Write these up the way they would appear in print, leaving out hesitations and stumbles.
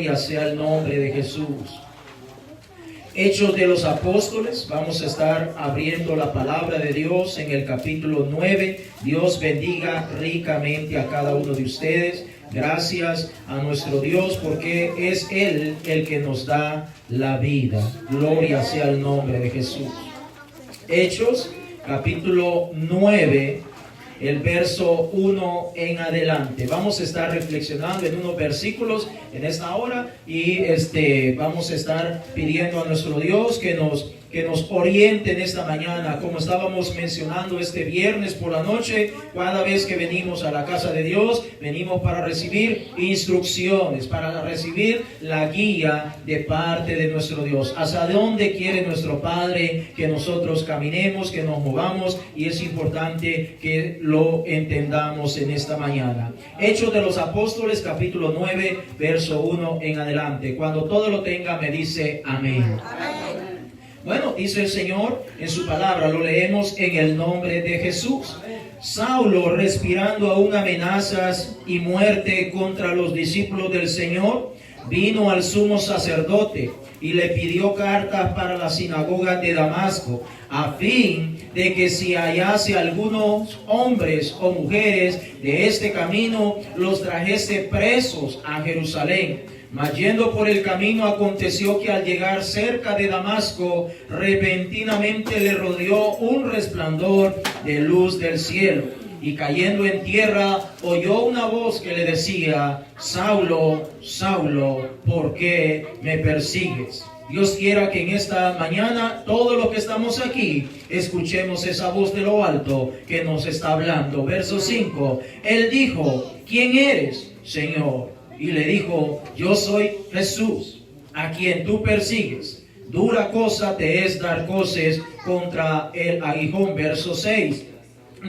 Gloria sea el nombre de Jesús. Hechos de los Apóstoles, vamos a estar abriendo la palabra de Dios en el capítulo 9. Dios bendiga ricamente a cada uno de ustedes. Gracias a nuestro Dios porque es Él el que nos da la vida. Gloria sea el nombre de Jesús. Hechos, capítulo 9, el verso 1 en adelante. Vamos a estar reflexionando en unos versículos en esta hora y vamos a estar pidiendo a nuestro Dios que nos oriente en esta mañana, como estábamos mencionando este viernes por la noche. Cada vez que venimos a la casa de Dios, venimos para recibir instrucciones, para recibir la guía de parte de nuestro Dios. Hacia dónde quiere nuestro Padre que nosotros caminemos, que nos movamos, y es importante que lo entendamos en esta mañana. Hechos de los Apóstoles, capítulo 9, verso 1 en adelante. Cuando todo lo tenga, me dice amén. Amén. Bueno, dice el Señor en su palabra, lo leemos en el nombre de Jesús. Saulo, respirando aún amenazas y muerte contra los discípulos del Señor, vino al sumo sacerdote y le pidió cartas para la sinagoga de Damasco, a fin de que si hallase algunos hombres o mujeres de este camino, los trajese presos a Jerusalén. Mas yendo por el camino, aconteció que al llegar cerca de Damasco, repentinamente le rodeó un resplandor de luz del cielo. Y cayendo en tierra, oyó una voz que le decía: Saulo, Saulo, ¿por qué me persigues? Dios quiera que en esta mañana, todos los que estamos aquí, escuchemos esa voz de lo alto que nos está hablando. Verso 5, Él dijo: ¿quién eres, Señor? Y le dijo: yo soy Jesús, a quien tú persigues. Dura cosa te es dar coces contra el aguijón. Verso 6.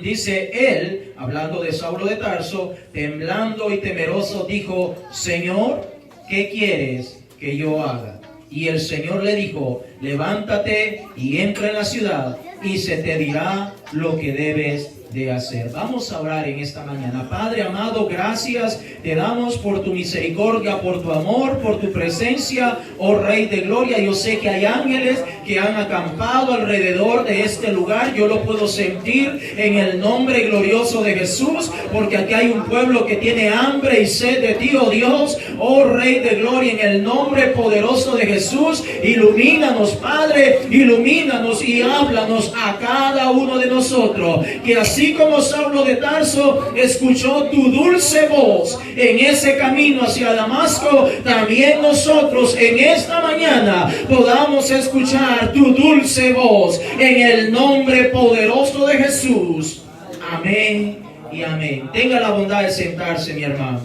Dice él, hablando de Saulo de Tarso, temblando y temeroso, dijo: Señor, ¿qué quieres que yo haga? Y el Señor le dijo: levántate y entra en la ciudad, y se te dirá lo que debes de hacer. Vamos a orar en esta mañana. Padre amado, gracias te damos por tu misericordia, por tu amor, por tu presencia, oh Rey de Gloria. Yo sé que hay ángeles que han acampado alrededor de este lugar. Yo lo puedo sentir en el nombre glorioso de Jesús, porque aquí hay un pueblo que tiene hambre y sed de ti, oh Dios, oh Rey de Gloria. En el nombre poderoso de Jesús, ilumínanos, Padre, ilumínanos y háblanos a cada uno de nosotros, que así como Saulo de Tarso escuchó tu dulce voz en ese camino hacia Damasco, también nosotros en esta mañana podamos escuchar tu dulce voz en el nombre poderoso de Jesús. Amén y amén. Tenga la bondad de sentarse, mi hermano.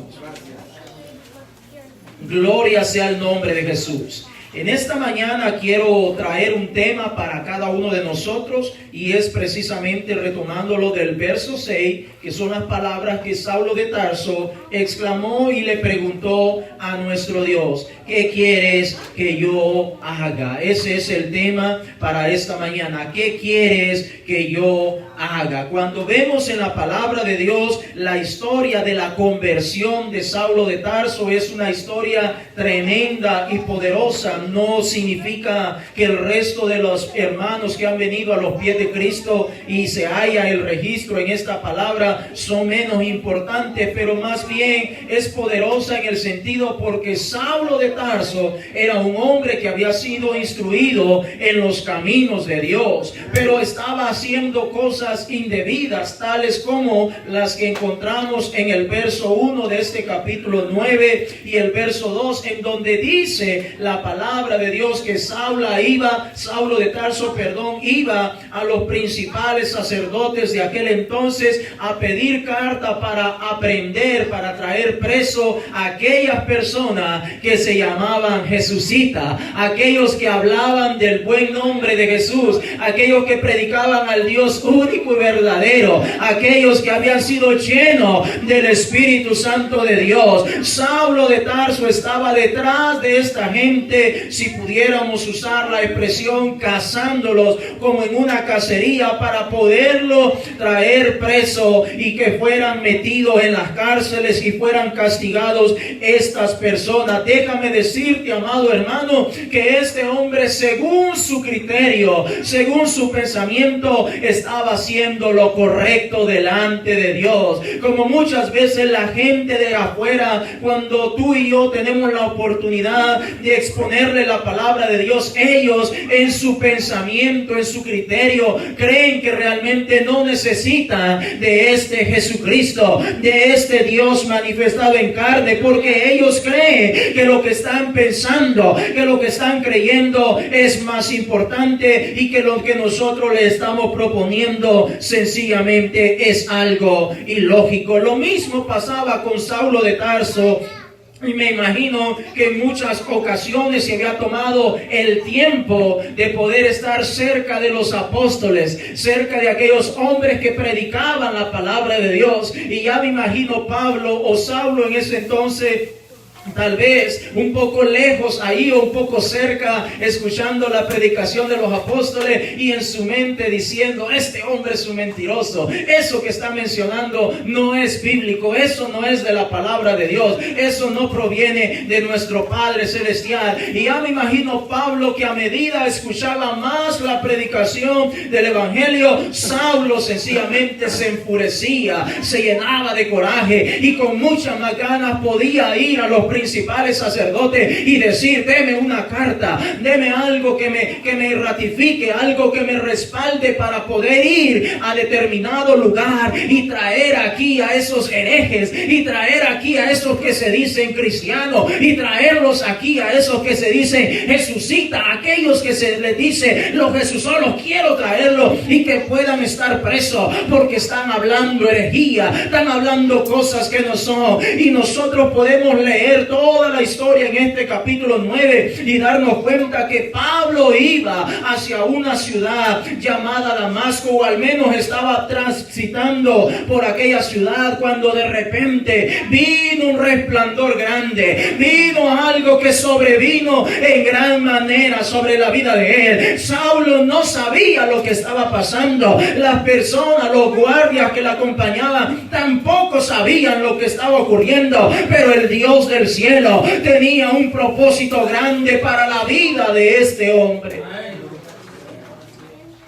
Gloria sea el nombre de Jesús. En esta mañana quiero traer un tema para cada uno de nosotros, y es precisamente retomándolo del verso 6, que son las palabras que Saulo de Tarso exclamó y le preguntó a nuestro Dios: ¿qué quieres que yo haga? Ese es el tema para esta mañana. ¿Qué quieres que yo haga? Cuando vemos en la palabra de Dios la historia de la conversión de Saulo de Tarso, es una historia tremenda y poderosa. No significa que el resto de los hermanos que han venido a los pies de Cristo y se halla el registro en esta palabra son menos importantes, pero más bien es poderosa en el sentido porque Saulo de Tarso era un hombre que había sido instruido en los caminos de Dios, pero estaba haciendo cosas indebidas, tales como las que encontramos en el verso 1 de este capítulo 9 y el verso 2, en donde dice la palabra de Dios que Saulo de Tarso iba a los principales sacerdotes de aquel entonces a pedir carta para aprender, para traer preso a aquellas personas que se llamaban jesucitas, aquellos que hablaban del buen nombre de Jesús, aquellos que predicaban al Dios único y verdadero, aquellos que habían sido llenos del Espíritu Santo de Dios. Saulo de Tarso estaba detrás de esta gente que si pudiéramos usar la expresión cazándolos como en una cacería para poderlo traer preso y que fueran metidos en las cárceles y fueran castigados estas personas. Déjame decirte, amado hermano, que este hombre, según su criterio, según su pensamiento, estaba haciendo lo correcto delante de Dios. Como muchas veces la gente de afuera, cuando tú y yo tenemos la oportunidad de exponerle la palabra de Dios, ellos en su pensamiento, en su criterio, creen que realmente no necesitan de este Jesucristo, de este Dios manifestado en carne, porque ellos creen que lo que están pensando, que lo que están creyendo es más importante y que lo que nosotros le estamos proponiendo sencillamente es algo ilógico. Lo mismo pasaba con Saulo de Tarso. Y me imagino que en muchas ocasiones se había tomado el tiempo de poder estar cerca de los apóstoles, cerca de aquellos hombres que predicaban la palabra de Dios. Y ya me imagino Pablo o Saulo en ese entonces, tal vez un poco lejos ahí o un poco cerca, escuchando la predicación de los apóstoles y en su mente diciendo: este hombre es un mentiroso, eso que está mencionando no es bíblico, eso no es de la palabra de Dios, eso no proviene de nuestro Padre Celestial. Y ya me imagino Pablo, que a medida escuchaba más la predicación del Evangelio, Saulo sencillamente se enfurecía, se llenaba de coraje y con muchas más ganas podía ir a los principales sacerdotes y decir: deme una carta, deme algo que me ratifique, algo que me respalde para poder ir a determinado lugar y traer aquí a esos herejes, y traer aquí a esos que se dicen cristianos, y traerlos aquí a esos que se dicen Jesucita, aquellos que se les dice los Jesús, solo quiero traerlos y que puedan estar presos porque están hablando herejía, están hablando cosas que no son. Y nosotros podemos leer toda la historia en este capítulo 9 y darnos cuenta que Pablo iba hacia una ciudad llamada Damasco, o al menos estaba transitando por aquella ciudad, cuando de repente vino un resplandor grande, vino algo que sobrevino en gran manera sobre la vida de él. Saulo no sabía lo que estaba pasando, las personas, los guardias que la acompañaban tampoco sabían lo que estaba ocurriendo, pero el Dios del cielo tenía un propósito grande para la vida de este hombre.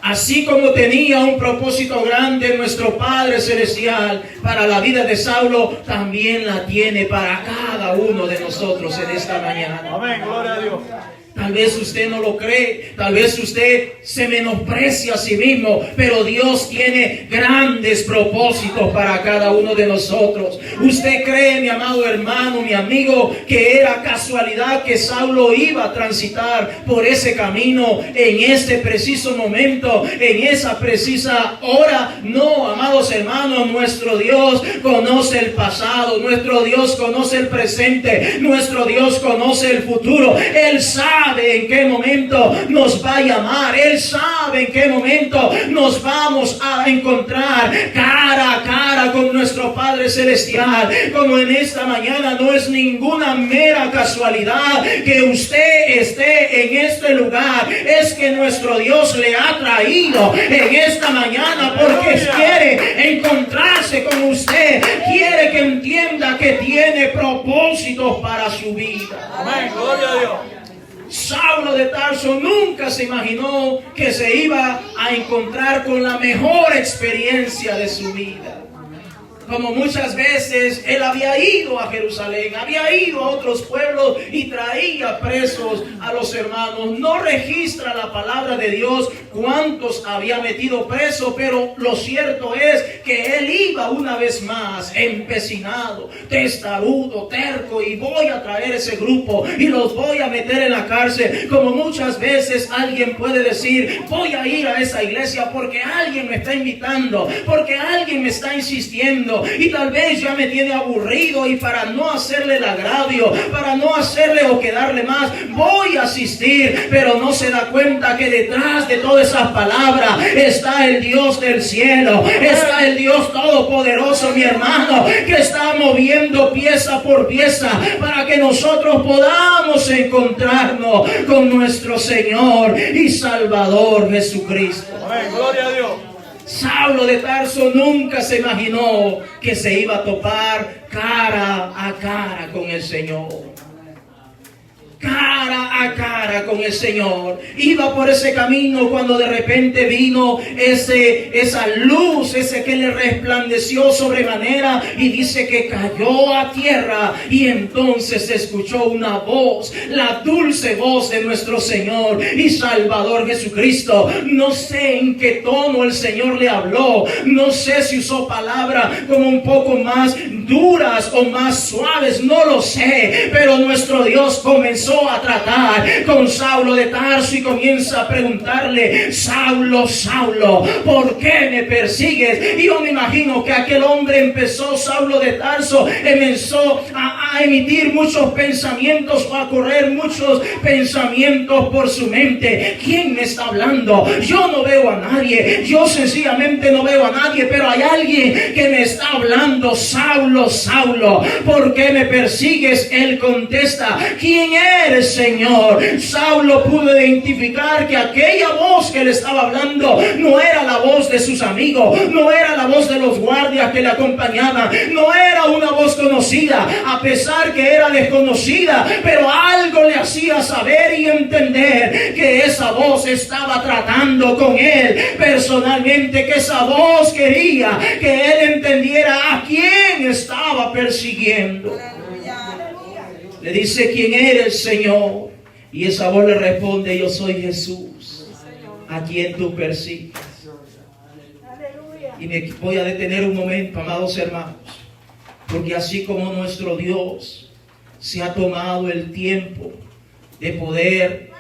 Así como tenía un propósito grande nuestro Padre Celestial para la vida de Saulo, también la tiene para cada uno de nosotros en esta mañana. Amén, gloria a Dios. Tal vez usted no lo cree, tal vez usted se menosprecia a sí mismo, pero Dios tiene grandes propósitos para cada uno de nosotros. Usted cree, mi amado hermano, mi amigo, que era casualidad que Saulo iba a transitar por ese camino en este preciso momento, en esa precisa hora. No, amados hermanos, nuestro Dios conoce el pasado, nuestro Dios conoce el presente, nuestro Dios conoce el futuro. Él sabe en qué momento nos va a llamar, Él sabe en qué momento nos vamos a encontrar cara a cara con nuestro Padre Celestial. Como en esta mañana, no es ninguna mera casualidad que usted esté en este lugar, es que nuestro Dios le ha traído en esta mañana porque quiere encontrarse con usted, quiere que entienda que tiene propósitos para su vida. Amén, gloria a Dios. Saulo de Tarso nunca se imaginó que se iba a encontrar con la mejor experiencia de su vida. Como muchas veces él había ido a Jerusalén, había ido a otros pueblos y traía presos a los hermanos. No registra la palabra de Dios cuántos había metido presos, pero lo cierto es que él iba una vez más empecinado, testarudo, terco, y voy a traer ese grupo y los voy a meter en la cárcel. Como muchas veces alguien puede decir: voy a ir a esa iglesia porque alguien me está invitando, porque alguien me está insistiendo. persiguiendo y tal vez ya me tiene aburrido, y para no hacerle el agravio, para no hacerle o quedarle más, voy a asistir, pero no se da cuenta que detrás de todas esas palabras está el Dios del cielo, está el Dios todopoderoso, mi hermano, que está moviendo pieza por pieza para que nosotros podamos encontrarnos con nuestro Señor y Salvador Jesucristo. Amén. Gloria a Dios. Saulo de Tarso nunca se imaginó que se iba a topar cara a cara con el Señor. Cara a cara con el Señor. Iba por ese camino cuando de repente vino esa luz, ese que le resplandeció sobremanera, y dice que cayó a tierra, y entonces se escuchó una voz, la dulce voz de nuestro Señor y Salvador Jesucristo. No sé en qué tono el Señor le habló, no sé si usó palabras como un poco más duras o más suaves, no lo sé, pero nuestro Dios comenzó a tratar con Saulo de Tarso y comienza a preguntarle: Saulo, Saulo, ¿por qué me persigues? Y yo me imagino que aquel hombre empezó, Saulo de Tarso, empezó a emitir muchos pensamientos, o a correr muchos pensamientos por su mente. ¿Quién me está hablando? Yo no veo a nadie, yo sencillamente no veo a nadie, pero hay alguien que me está hablando. Saulo, Saulo, ¿por qué me persigues? Él contesta: ¿quién eres, Señor? Saulo pudo identificar que aquella voz que le estaba hablando no era la voz de sus amigos, no era la voz de los guardias que le acompañaban, no era una voz conocida, a pesar que era desconocida, pero algo le hacía saber y entender que esa voz estaba tratando con él personalmente, que esa voz quería que él entendiera a quién estaba persiguiendo. Le dice: ¿quién eres, Señor? Y esa voz le responde: yo soy Jesús, a quien tú persigues. Y me voy a detener un momento, amados hermanos, porque así como nuestro Dios se ha tomado el tiempo de poder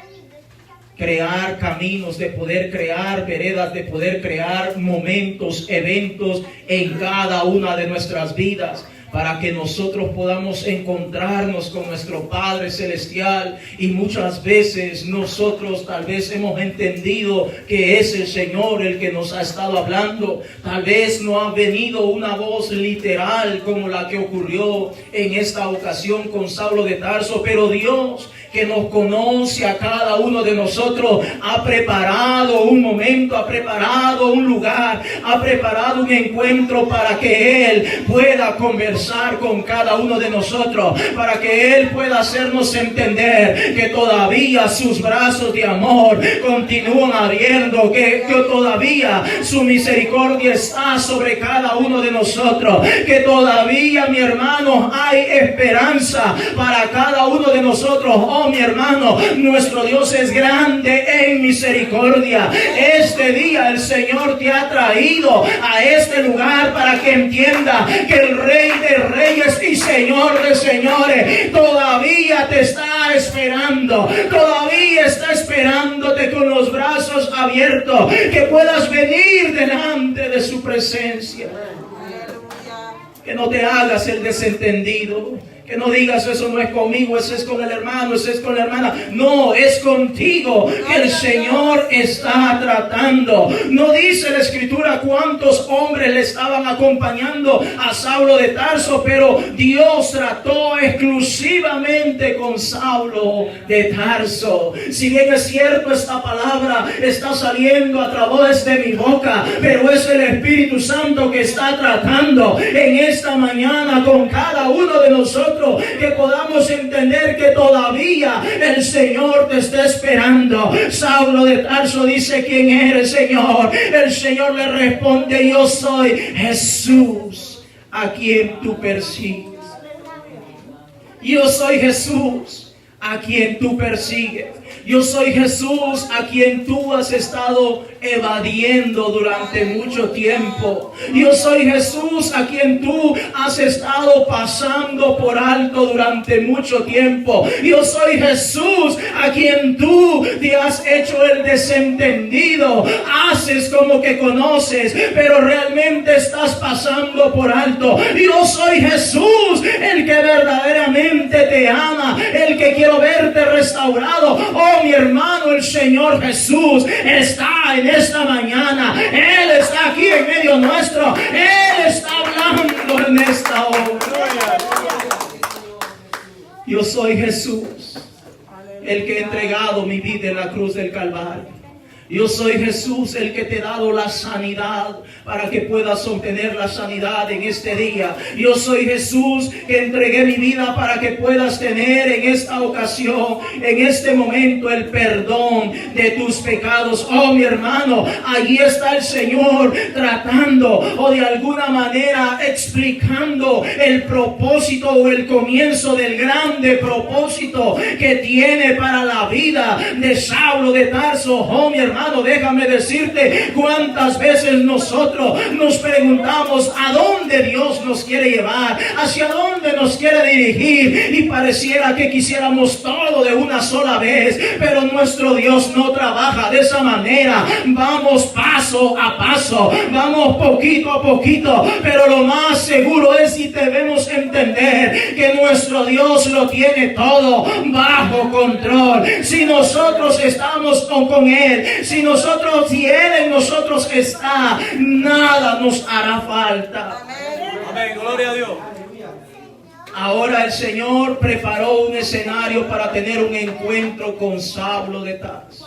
crear caminos, de poder crear veredas, de poder crear momentos, eventos en cada una de nuestras vidas, para que nosotros podamos encontrarnos con nuestro Padre Celestial. Y muchas veces nosotros tal vez hemos entendido que es el Señor el que nos ha estado hablando. Tal vez no ha venido una voz literal como la que ocurrió en esta ocasión con Saulo de Tarso, pero Dios, que nos conoce a cada uno de nosotros, ha preparado un momento, ha preparado un lugar, ha preparado un encuentro para que Él pueda conversar con cada uno de nosotros, para que Él pueda hacernos entender que todavía sus brazos de amor continúan abriendo, que todavía su misericordia está sobre cada uno de nosotros, que todavía, mi hermano, hay esperanza para cada uno de nosotros. Oh, mi hermano, nuestro Dios es grande en misericordia. Este día el Señor te ha traído a este lugar para que entienda que el Rey de Reyes y Señor de Señores todavía te está esperando, todavía está esperándote con los brazos abiertos, que puedas venir delante de su presencia. Que no te hagas el desentendido, que no digas: eso no es conmigo, eso es con el hermano, eso es con la hermana. No, es contigo que el Señor está tratando. No dice la Escritura cuántos hombres le estaban acompañando a Saulo de Tarso, pero Dios trató exclusivamente con Saulo de Tarso. Si bien es cierto, esta palabra está saliendo a través de mi boca, pero es el Espíritu Santo que está tratando en esta mañana con cada uno de nosotros, que podamos entender que todavía el Señor te está esperando. Saulo de Tarso dice: ¿quién eres, Señor? El Señor le responde: yo soy Jesús, a quien tú persigues. Yo soy Jesús, a quien tú persigues. Yo soy Jesús a quien tú has estado evadiendo durante mucho tiempo. Yo soy Jesús a quien tú has estado pasando por alto durante mucho tiempo. Yo soy Jesús a quien tú te has hecho el desentendido. Haces como que conoces, pero realmente estás pasando por alto. Yo soy Jesús, el que verdaderamente te ama, el que quiero verte restaurado. Oh, mi hermano, el Señor Jesús está en esta mañana. Él está aquí en medio nuestro. Él está hablando en esta hora. Yo soy Jesús, el que he entregado mi vida en la cruz del Calvario. Yo soy Jesús, el que te he dado la sanidad para que puedas obtener la sanidad en este día. Yo soy Jesús, que entregué mi vida para que puedas tener en esta ocasión, en este momento, el perdón de tus pecados. Oh, mi hermano, allí está el Señor tratando o de alguna manera explicando el propósito o el comienzo del grande propósito que tiene para la vida de Saulo de Tarso. Oh, mi hermano, déjame decirte cuántas veces nosotros nos preguntamos a dónde Dios nos quiere llevar, hacia dónde nos quiere dirigir, y pareciera que quisiéramos todo de una sola vez, pero nuestro Dios no trabaja de esa manera. Vamos paso a paso, vamos poquito a poquito, pero lo más seguro es y debemos entender que nuestro Dios lo tiene todo bajo control. Si nosotros estamos con Él, si Él en nosotros está, nada nos hará falta. Amén, gloria a Dios. Ahora el Señor preparó un escenario para tener un encuentro con Saulo de Tarso.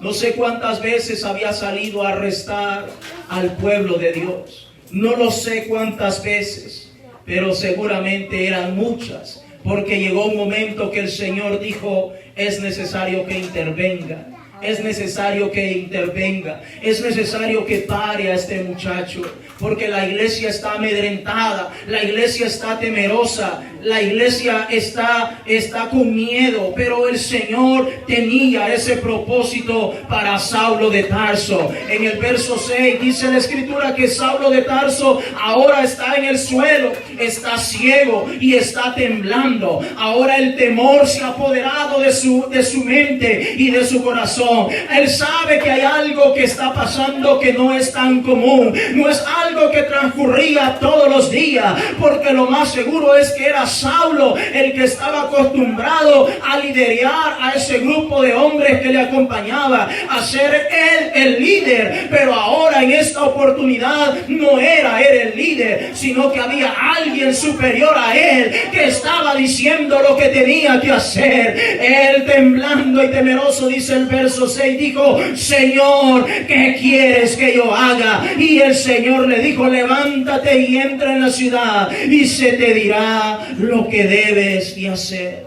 No sé cuántas veces había salido a arrestar al pueblo de Dios. No lo sé cuántas veces, pero seguramente eran muchas, porque llegó un momento que el Señor dijo: es necesario que intervenga. Es necesario que intervenga. Es necesario que pare a este muchacho. Porque la iglesia está amedrentada. La iglesia está temerosa. La iglesia está con miedo. Pero el Señor tenía ese propósito para Saulo de Tarso. En el verso 6 dice la escritura que Saulo de Tarso ahora está en el suelo. Está ciego y está temblando. Ahora el temor se ha apoderado de su mente y de su corazón. Él sabe que hay algo que está pasando que no es tan común. No es algo que transcurría todos los días, porque lo más seguro es que era Saulo el que estaba acostumbrado a liderar a ese grupo de hombres que le acompañaba, a ser él el líder. Pero ahora en esta oportunidad no era él el líder, sino que había alguien superior a él que estaba diciendo lo que tenía que hacer. Él, temblando y temeroso, dice el verso 6, dijo: Señor, ¿qué quieres que yo haga? Y el Señor le dijo: levántate y entra en la ciudad y se te dirá lo que debes de hacer.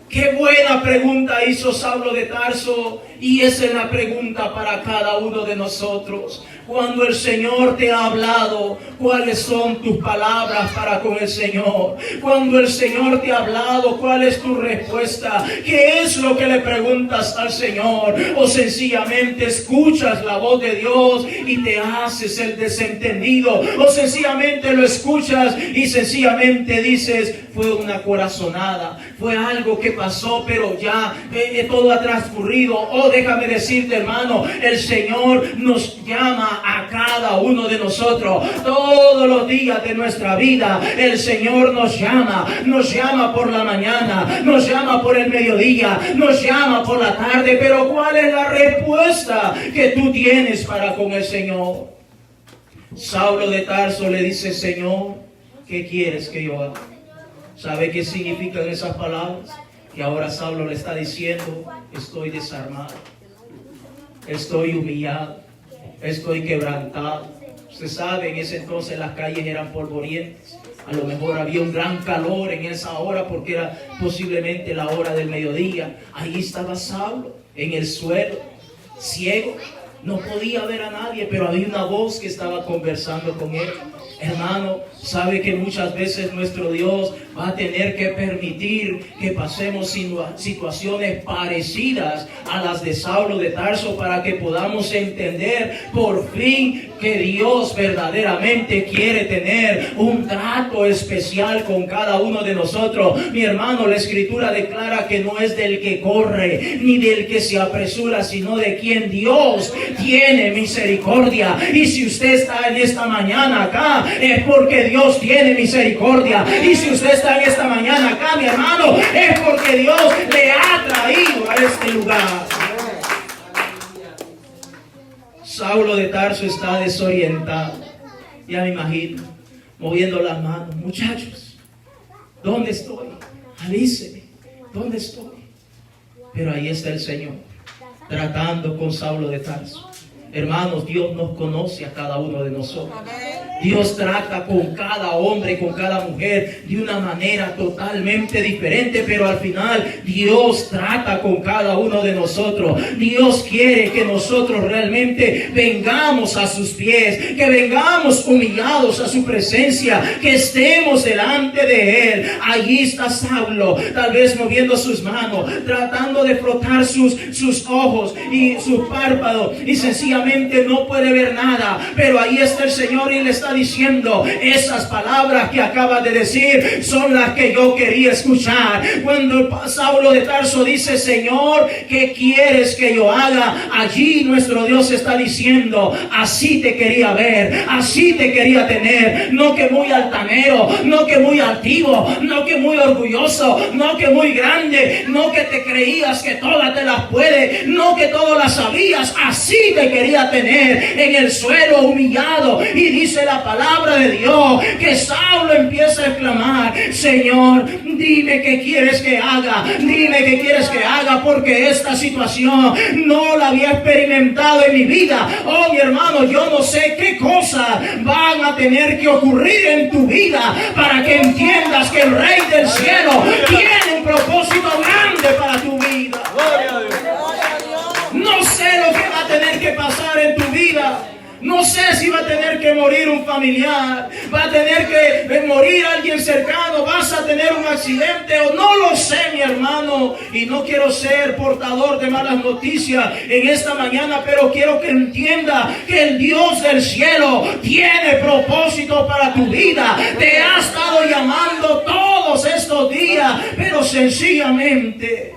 Qué buena pregunta hizo Saulo de Tarso, y esa es la pregunta para cada uno de nosotros. Cuando el Señor te ha hablado, ¿cuáles son tus palabras para con el Señor? Cuando el Señor te ha hablado, ¿cuál es tu respuesta? ¿Qué es lo que le preguntas al Señor? O sencillamente escuchas la voz de Dios y te haces el desentendido. O sencillamente lo escuchas y sencillamente dices: fue una corazonada, fue algo que pasó, pero ya todo ha transcurrido. Oh, déjame decirte, hermano, el Señor nos llama a cada uno de nosotros todos los días de nuestra vida. El Señor nos llama por la mañana, nos llama por el mediodía, nos llama por la tarde. Pero ¿cuál es la respuesta que tú tienes para con el Señor? Saulo de Tarso le dice: Señor, ¿qué quieres que yo haga? ¿Sabe qué significan esas palabras? Que ahora Saulo le está diciendo: estoy desarmado, estoy humillado, estoy quebrantado. Usted sabe, en ese entonces las calles eran polvorientas. A lo mejor había un gran calor en esa hora porque era posiblemente la hora del mediodía. Ahí estaba Saulo en el suelo, ciego. No podía ver a nadie, pero había una voz que estaba conversando con él. Hermano, sabe que muchas veces nuestro Dios va a tener que permitir que pasemos situaciones parecidas a las de Saulo de Tarso para que podamos entender por fin que Dios verdaderamente quiere tener un trato especial con cada uno de nosotros. Mi hermano, la Escritura declara que no es del que corre ni del que se apresura, sino de quien Dios tiene misericordia. Y si usted está en esta mañana acá, es porque Dios tiene misericordia. Y si usted está en esta mañana acá, mi hermano, es porque Dios le ha traído a este lugar. Saulo de Tarso está desorientado. Ya me imagino, moviendo las manos. Muchachos, ¿dónde estoy? Avíseme, ¿dónde estoy? Pero ahí está el Señor, tratando con Saulo de Tarso. Hermanos, Dios nos conoce a cada uno de nosotros. Dios trata con cada hombre, con cada mujer de una manera totalmente diferente, pero al final Dios trata con cada uno de nosotros. Dios quiere que nosotros realmente vengamos a sus pies, que vengamos humillados a su presencia, que estemos delante de Él. Allí está Saulo, tal vez moviendo sus manos, tratando de frotar sus ojos y sus párpados, y sencillamente no puede ver nada, pero ahí está el Señor y le está diciendo: esas palabras que acaba de decir son las que yo quería escuchar. Cuando Saulo de Tarso dice: Señor, ¿qué quieres que yo haga? Allí nuestro Dios está diciendo: así te quería ver, así te quería tener. No que muy altanero, no que muy altivo, no que muy orgulloso, no que muy grande, no que te creías que todas te las puedes, no que todas las sabías. Así te quería tener en el suelo humillado. Y dice la palabra de Dios que Saulo empieza a exclamar: Señor, dime qué quieres que haga, dime qué quieres que haga, porque esta situación no la había experimentado en mi vida. Oh, mi hermano, yo no sé qué cosas van a tener que ocurrir en tu vida para que entiendas que el Rey del cielo tiene un propósito grande para tu vida. No sé lo que va a tener que pasar en tu vida. No sé si va a tener que morir un familiar, va a tener que morir alguien cercano, vas a tener un accidente, o no lo sé, mi hermano. Y no quiero ser portador de malas noticias en esta mañana, pero quiero que entienda que el Dios del cielo tiene propósito para tu vida. Te ha estado llamando todos estos días, pero sencillamente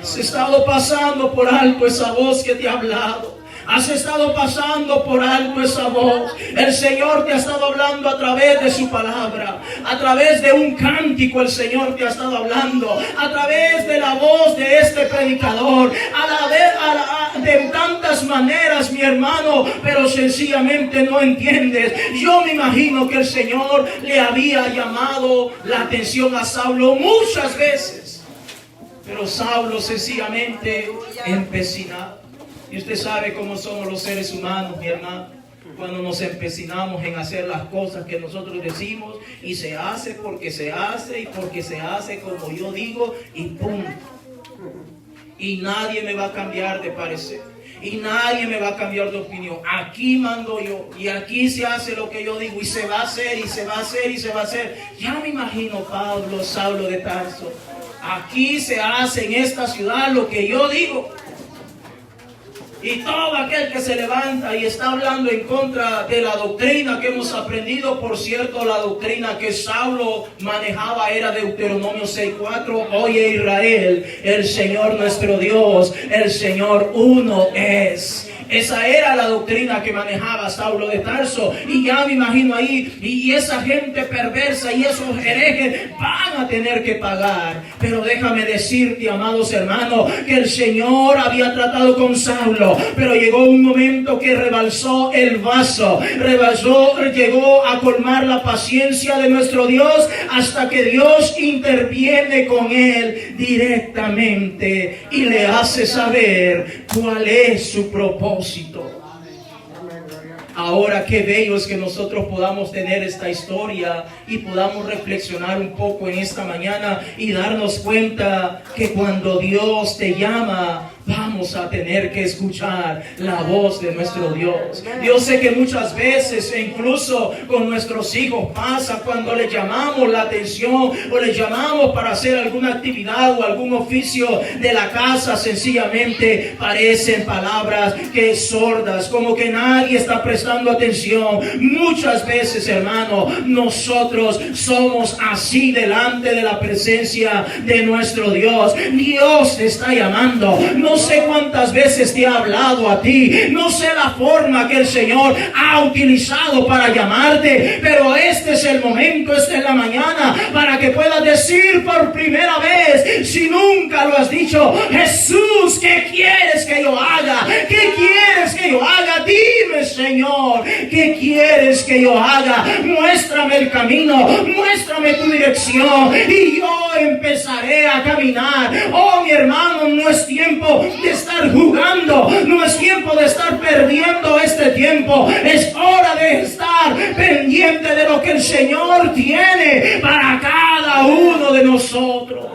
has estado pasando por alto esa voz que te ha hablado. Has estado pasando por alto esa voz. El Señor te ha estado hablando a través de su palabra, a través de un cántico. El Señor te ha estado hablando a través de la voz de este predicador, de tantas maneras, mi hermano, pero sencillamente no entiendes. Yo me imagino que el Señor le había llamado la atención a Saulo muchas veces, pero Saulo sencillamente empecinado. Y usted sabe cómo somos los seres humanos, mi hermano. Cuando nos empecinamos en hacer las cosas que nosotros decimos, y se hace porque se hace, y porque se hace como yo digo, y punto. Y nadie me va a cambiar de parecer, y nadie me va a cambiar de opinión. Aquí mando yo, y aquí se hace lo que yo digo, y se va a hacer, y se va a hacer, y se va a hacer. Ya me imagino Saulo de Tarso. Aquí se hace en esta ciudad lo que yo digo. Y todo aquel que se levanta y está hablando en contra de la doctrina que hemos aprendido, por cierto, la doctrina que Saulo manejaba era Deuteronomio 6:4. Oye Israel, el Señor nuestro Dios, el Señor uno es. Esa era la doctrina que manejaba Saulo de Tarso. Y ya me imagino ahí, y esa gente perversa y esos herejes van a tener que pagar. Pero déjame decirte, amados hermanos, que el Señor había tratado con Saulo, pero llegó un momento que rebalsó el vaso, llegó a colmar la paciencia de nuestro Dios, hasta que Dios interviene con él directamente y le hace saber cuál es su propósito. Ahora qué bello es que nosotros podamos tener esta historia y podamos reflexionar un poco en esta mañana y darnos cuenta que cuando Dios te llama, vamos a tener que escuchar la voz de nuestro Dios. Yo sé que muchas veces, incluso con nuestros hijos, pasa cuando les llamamos la atención o les llamamos para hacer alguna actividad o algún oficio de la casa, sencillamente parecen palabras que sordas, como que nadie está prestando atención. Muchas veces, hermano, nosotros somos así delante de la presencia de nuestro Dios. Dios te está llamando. No sé cuántas veces te ha hablado a ti, no sé la forma que el Señor ha utilizado para llamarte, pero este es el momento, esta es la mañana para que puedas decir por primera vez, si nunca lo has dicho: Jesús, ¿qué quieres que yo haga? ¿Qué quieres que yo haga? Dime, Señor, ¿qué quieres que yo haga? Muéstrame el camino, muéstrame tu dirección y yo empezaré a caminar. Oh, mi hermano, no es tiempo de estar jugando, no es tiempo de estar perdiendo este tiempo. Es hora de estar pendiente de lo que el Señor tiene para cada uno de nosotros.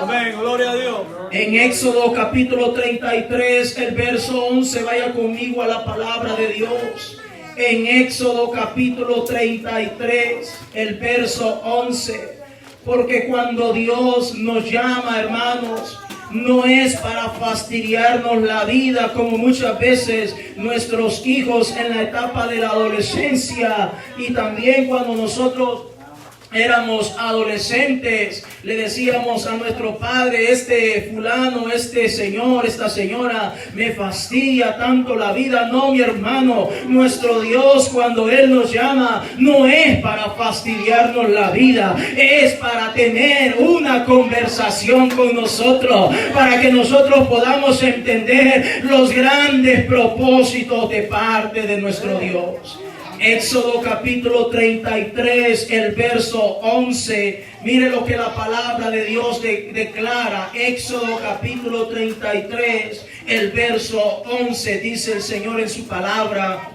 Amén, gloria a Dios. En Éxodo capítulo 33, el verso 11, vaya conmigo a la palabra de Dios. En Éxodo capítulo 33, el verso 11. Porque cuando Dios nos llama, hermanos, no es para fastidiarnos la vida como muchas veces nuestros hijos en la etapa de la adolescencia, y también cuando nosotros éramos adolescentes, le decíamos a nuestro padre: este fulano, este señor, esta señora me fastidia tanto la vida. No, mi hermano, nuestro Dios, cuando Él nos llama, no es para fastidiarnos la vida, es para tener una conversación con nosotros, para que nosotros podamos entender los grandes propósitos de parte de nuestro Dios. Éxodo capítulo 33, el verso 11. Mire lo que la palabra de Dios declara. Éxodo capítulo 33, el verso 11. Dice el Señor en su palabra: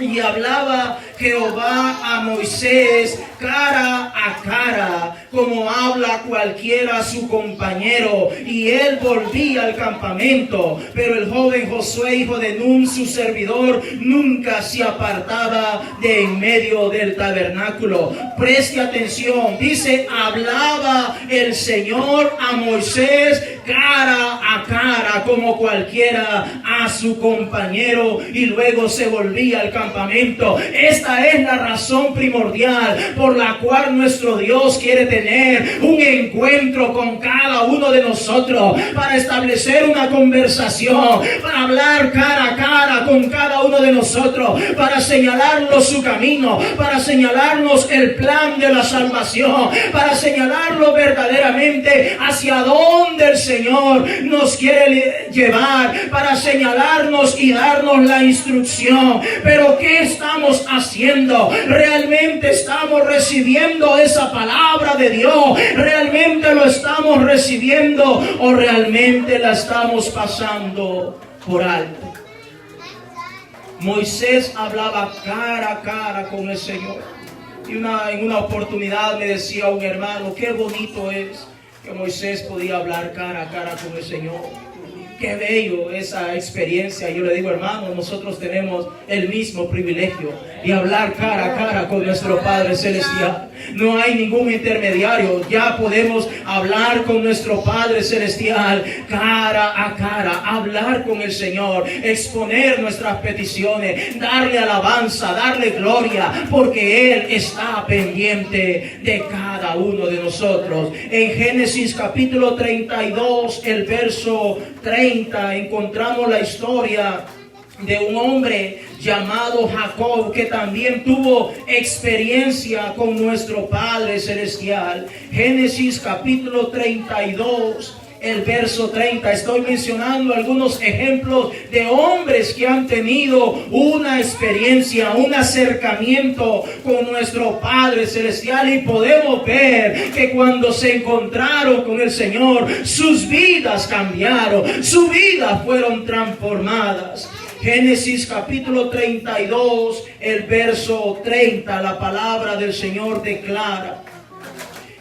y hablaba Jehová a Moisés cara a cara, como habla cualquiera a su compañero. Y él volvía al campamento, pero el joven Josué, hijo de Nun, su servidor, nunca se apartaba de en medio del tabernáculo. Preste atención, dice: hablaba el Señor a Moisés cara a cara, como cualquiera a su compañero, y luego se volvía al campamento. Esta es la razón primordial por la cual nuestro Dios quiere tener un encuentro con cada uno de nosotros, para establecer una conversación, para hablar cara a cara con cada uno de nosotros, para señalarnos su camino, para señalarnos el plan de la salvación, para señalarlo verdaderamente hacia dónde el Señor nos quiere llevar, para señalarnos y darnos la instrucción. Pero ¿qué estamos haciendo? ¿Realmente estamos recibiendo esa palabra de Dios? ¿Realmente lo estamos recibiendo o realmente la estamos pasando por alto? Moisés hablaba cara a cara con el Señor. Y en una oportunidad me decía un hermano: qué bonito es que Moisés podía hablar cara a cara con el Señor. Qué bello esa experiencia. Yo le digo: hermano, nosotros tenemos el mismo privilegio de hablar cara a cara con nuestro Padre Celestial. No hay ningún intermediario. Ya podemos hablar con nuestro Padre Celestial cara a cara, hablar con el Señor, exponer nuestras peticiones, darle alabanza, darle gloria, porque Él está pendiente de cada uno de nosotros. En Génesis capítulo 32, el verso 30, encontramos la historia de un hombre llamado Jacob, que también tuvo experiencia con nuestro Padre Celestial. Génesis capítulo 32, el verso 30. Estoy mencionando algunos ejemplos de hombres que han tenido una experiencia, un acercamiento con nuestro Padre Celestial, y podemos ver que cuando se encontraron con el Señor, sus vidas cambiaron, sus vidas fueron transformadas. Génesis capítulo 32, el verso 30, la palabra del Señor declara: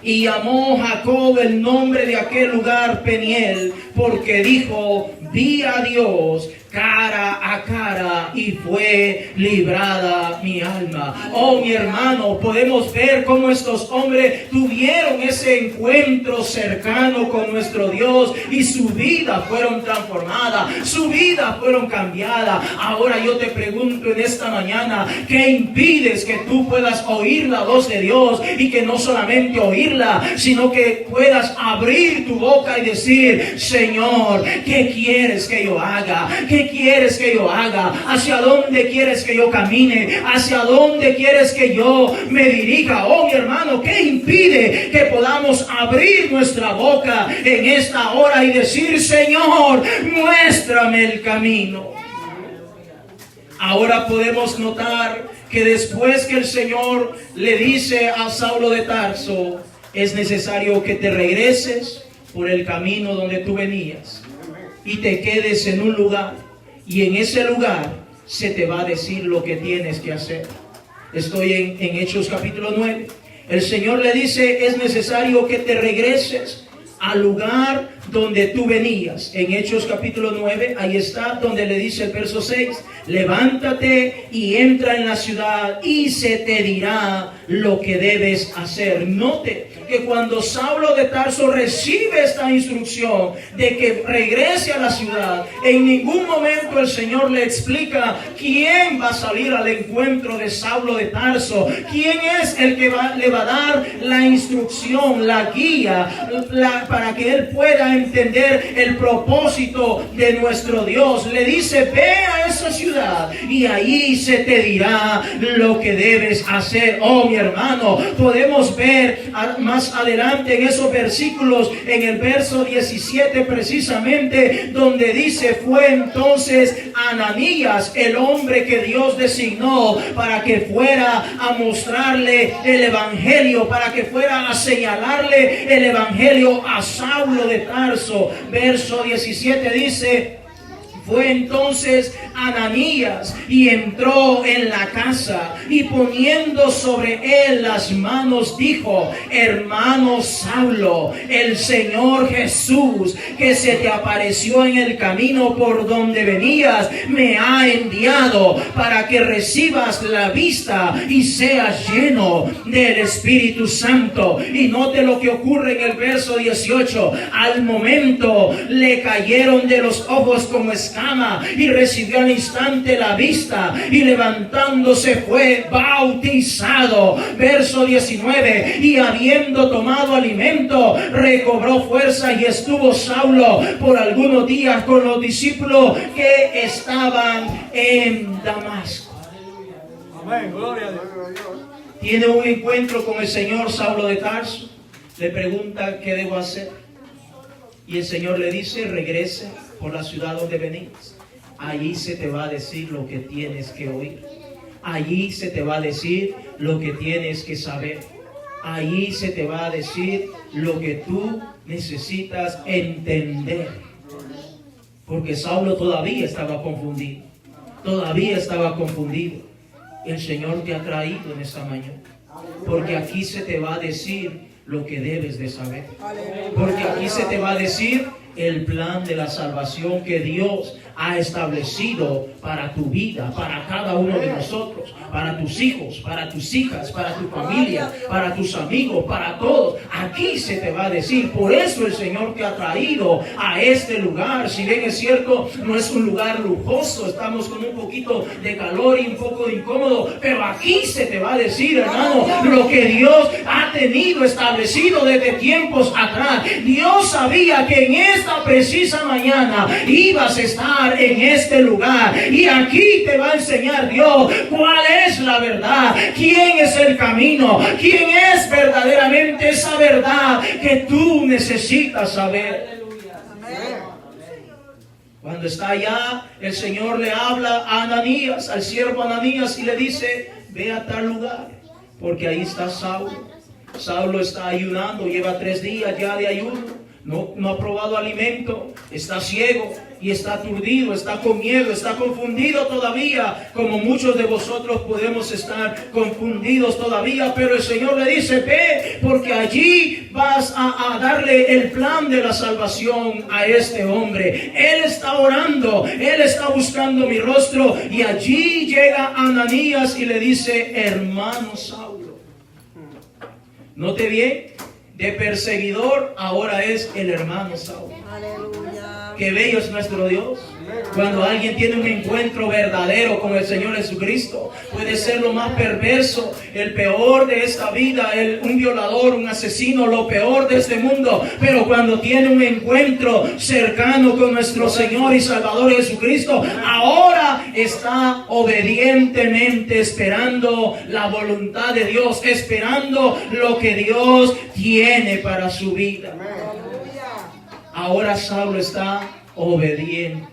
Y llamó Jacob el nombre de aquel lugar Peniel, porque dijo, vi a Dios cara a cara y fue librada mi alma. Oh, mi hermano, podemos ver cómo estos hombres tuvieron ese encuentro cercano con nuestro Dios y su vida fueron transformadas, su vida fueron cambiadas. Ahora yo te pregunto en esta mañana, ¿qué impides que tú puedas oír la voz de Dios y que no solamente oírla, sino que puedas abrir tu boca y decir, Señor, ¿qué quieres que yo haga? ¿Qué quieres que yo haga? ¿Hacia dónde quieres que yo camine? ¿Hacia dónde quieres que yo me dirija? Oh, mi hermano, ¿qué impide que podamos abrir nuestra boca en esta hora y decir, Señor, muéstrame el camino? Ahora podemos notar que después que el Señor le dice a Saulo de Tarso, es necesario que te regreses por el camino donde tú venías y te quedes en un lugar, y en ese lugar se te va a decir lo que tienes que hacer. Estoy en Hechos capítulo 9. El Señor le dice, es necesario que te regreses al lugar donde tú venías. En Hechos capítulo 9, ahí está donde le dice el verso 6, levántate y entra en la ciudad y se te dirá lo que debes hacer. Note que cuando Saulo de Tarso recibe esta instrucción de que regrese a la ciudad, en ningún momento el Señor le explica quién va a salir al encuentro de Saulo de Tarso, quién es el que le va a dar la instrucción, la guía, para que él pueda entender el propósito de nuestro Dios. Le dice, ve a esa ciudad y ahí se te dirá lo que debes hacer. Oh, mi hermano, podemos ver más adelante en esos versículos, en el verso 17 precisamente, donde dice, fue entonces Ananías, el hombre que Dios designó para que fuera a mostrarle el evangelio, para que fuera a señalarle el evangelio a Saulo de Tarso. Verso 17 dice, fue entonces Ananías y entró en la casa y poniendo sobre él las manos dijo, hermano Saulo, el Señor Jesús que se te apareció en el camino por donde venías me ha enviado para que recibas la vista y seas lleno del Espíritu Santo. Y note lo que ocurre en el verso 18, al momento le cayeron de los ojos como escama y recibió al instante la vista y levantándose fue bautizado. Verso 19, y habiendo tomado alimento recobró fuerza y estuvo Saulo por algunos días con los discípulos que estaban en Damasco. Amén, gloria a Dios. Tiene un encuentro con el Señor Saulo de Tarso, le pregunta qué debo hacer y el Señor le dice, regrese por la ciudad donde venís. Allí se te va a decir lo que tienes que oír. Allí se te va a decir lo que tienes que saber. Allí se te va a decir lo que tú necesitas entender. Porque Saulo todavía estaba confundido. Todavía estaba confundido. El Señor te ha traído en esta mañana. Porque aquí se te va a decir lo que debes de saber. Porque aquí se te va a decir el plan de la salvación que Dios ha establecido para tu vida, para cada uno de nosotros, para tus hijos, para tus hijas, para tu familia, para tus amigos, para todos. Aquí se te va a decir. Por eso el Señor te ha traído a este lugar. Si bien es cierto, no es un lugar lujoso, estamos con un poquito de calor y un poco de incómodo, pero aquí se te va a decir, hermano, lo que Dios ha tenido establecido desde tiempos atrás. Dios sabía que en esta precisa mañana ibas a estar en este lugar y aquí te va a enseñar Dios cuál es la verdad, quién es el camino, quién es verdaderamente esa verdad que tú necesitas saber. Cuando está allá, el Señor le habla a Ananías, al siervo Ananías, y le dice, ve a tal lugar, porque ahí está Saulo. Saulo está ayunando, lleva 3 días ya de ayuno. no ha probado alimento, está ciego y está aturdido, está con miedo, está confundido todavía, como muchos de vosotros podemos estar confundidos todavía, pero el Señor le dice, ve, porque allí vas a darle el plan de la salvación a este hombre. Él está orando, él está buscando mi rostro, y allí llega Ananías y le dice, hermano Saulo. Note bien, de perseguidor ahora es el hermano Saulo. Aleluya. Qué bello es nuestro Dios. Cuando alguien tiene un encuentro verdadero con el Señor Jesucristo, puede ser lo más perverso, el peor de esta vida, un violador, un asesino, lo peor de este mundo. Pero cuando tiene un encuentro cercano con nuestro Señor y Salvador Jesucristo, ahora está obedientemente esperando la voluntad de Dios, esperando lo que Dios tiene para su vida. Ahora Saulo está obediente,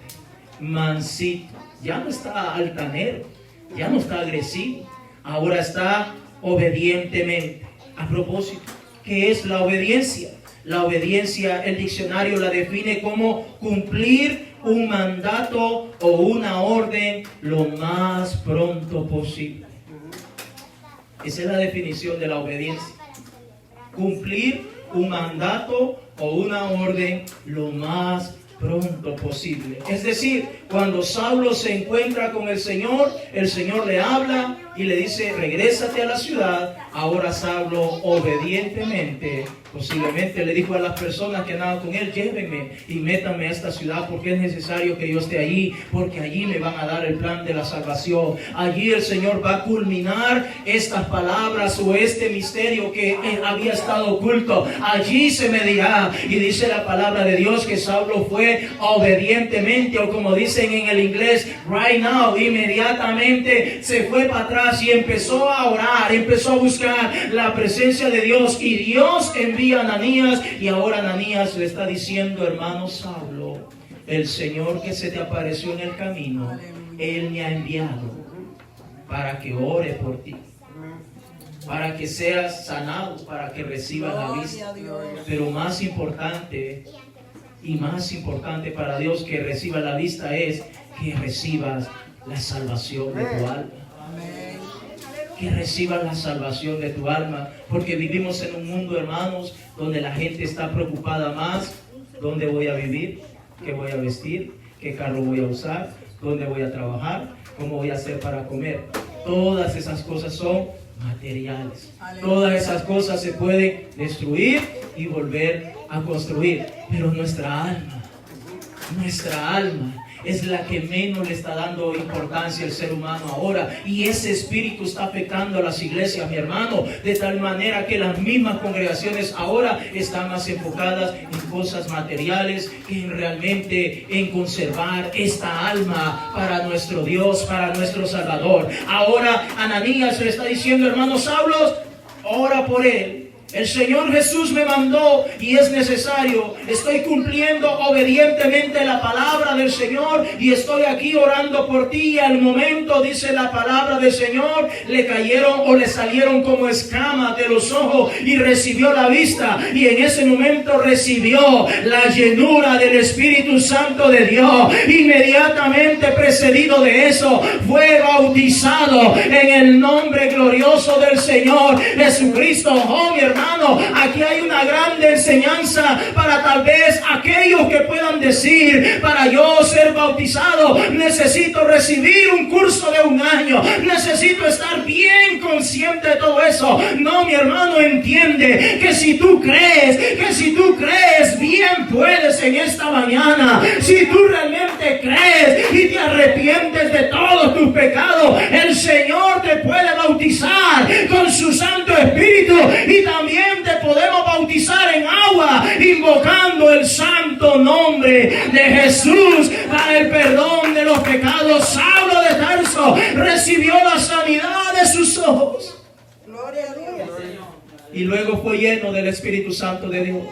mansito, ya no está altanero, ya no está agresivo, ahora está obedientemente. A propósito, ¿qué es la obediencia? La obediencia, el diccionario la define como cumplir un mandato o una orden lo más pronto posible. Esa es la definición de la obediencia. Cumplir un mandato o una orden lo más pronto posible. Es decir, cuando Saulo se encuentra con el Señor le habla y le dice, regrésate a la ciudad. Ahora Saulo obedientemente, posiblemente le dijo a las personas que andaban con él, llévenme y métanme a esta ciudad, porque es necesario que yo esté allí, porque allí me van a dar el plan de la salvación. Allí el Señor va a culminar estas palabras o este misterio que había estado oculto. Allí se me dirá. Y dice la palabra de Dios que Saulo fue obedientemente, o como dicen en el inglés, right now, inmediatamente se fue para atrás y empezó a orar, empezó a buscar la presencia de Dios, y Dios envía a Ananías, y ahora Ananías le está diciendo, hermano Saulo, el Señor que se te apareció en el camino, Él me ha enviado para que ore por ti, para que seas sanado, para que recibas la vista. Pero más importante para Dios que reciba la vista es que recibas la salvación de tu alma. Que recibas la salvación de tu alma, porque vivimos en un mundo, hermanos, donde la gente está preocupada más: ¿dónde voy a vivir? ¿Qué voy a vestir? ¿Qué carro voy a usar? ¿Dónde voy a trabajar? ¿Cómo voy a hacer para comer? Todas esas cosas son materiales. Todas esas cosas se pueden destruir y volver a construir, pero nuestra alma es la que menos le está dando importancia al ser humano ahora, y ese espíritu está afectando a las iglesias, mi hermano, de tal manera que las mismas congregaciones ahora están más enfocadas en cosas materiales que realmente en conservar esta alma para nuestro Dios, para nuestro Salvador. Ahora Ananías le está diciendo, hermano Saulo, ora por él. El Señor Jesús me mandó y es necesario. Estoy cumpliendo obedientemente la palabra del Señor y estoy aquí orando por ti. Y al momento, dice la palabra del Señor, le cayeron o le salieron como escamas de los ojos y recibió la vista. Y en ese momento recibió la llenura del Espíritu Santo de Dios. Inmediatamente precedido de eso, fue bautizado en el nombre glorioso del Señor Jesucristo. Oh, mi hermano, aquí hay una grande enseñanza para tal vez aquellos que puedan decir, para yo ser bautizado necesito recibir un curso de 1 año, necesito estar bien consciente de todo eso. No, mi hermano, entiende que si tú crees, bien puedes en esta mañana. Si tú realmente crees y te arrepientes de todos tus pecados, el Señor te puede bautizar con su Santo Espíritu, y también te podemos bautizar en agua, invocando el santo nombre de Jesús para el perdón de los pecados. Saulo de Tarso recibió la sanidad de sus ojos. Gloria a Dios. Y luego fue lleno del Espíritu Santo de Dios.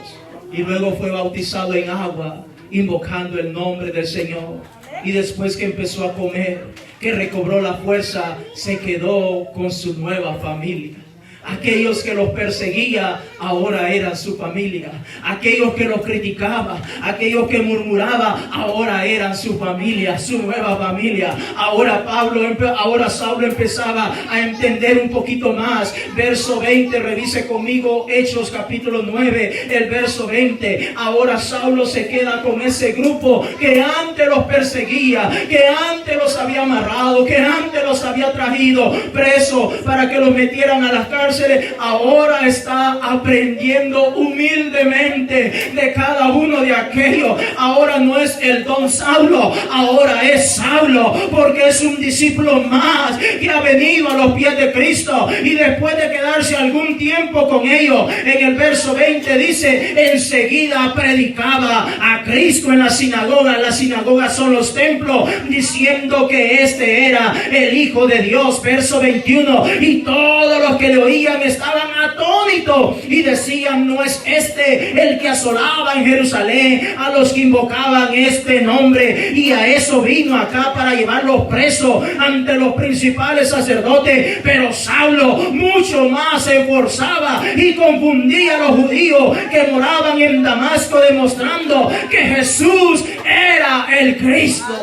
Y luego fue bautizado en agua, invocando el nombre del Señor. Y después que empezó a comer, que recobró la fuerza, se quedó con su nueva familia. Aquellos que los perseguía ahora eran su familia. Aquellos que los criticaba, aquellos que murmuraba, ahora eran su familia, su nueva familia. Ahora Saulo empezaba a entender un poquito más. Verso 20, revise conmigo Hechos capítulo 9, el verso 20. Ahora Saulo se queda con ese grupo que antes los perseguía, que antes los había amarrado, que antes los había traído preso para que los metieran a las cárceles. Ahora está aprendiendo humildemente de cada uno de aquellos. Ahora no es el don Saulo, ahora es Saulo, porque es un discípulo más que ha venido a los pies de Cristo. Y después de quedarse algún tiempo con ellos, en el verso 20 dice: enseguida predicaba a Cristo en la sinagoga. Las sinagogas son los templos, diciendo que este era el Hijo de Dios. Verso 21, y todos los que le oían estaban atónitos y decían: ¿no es este el que asolaba en Jerusalén a los que invocaban este nombre? Y a eso vino acá, para llevarlos presos ante los principales sacerdotes. Pero Saulo mucho más se esforzaba y confundía a los judíos que moraban en Damasco, demostrando que Jesús era el Cristo.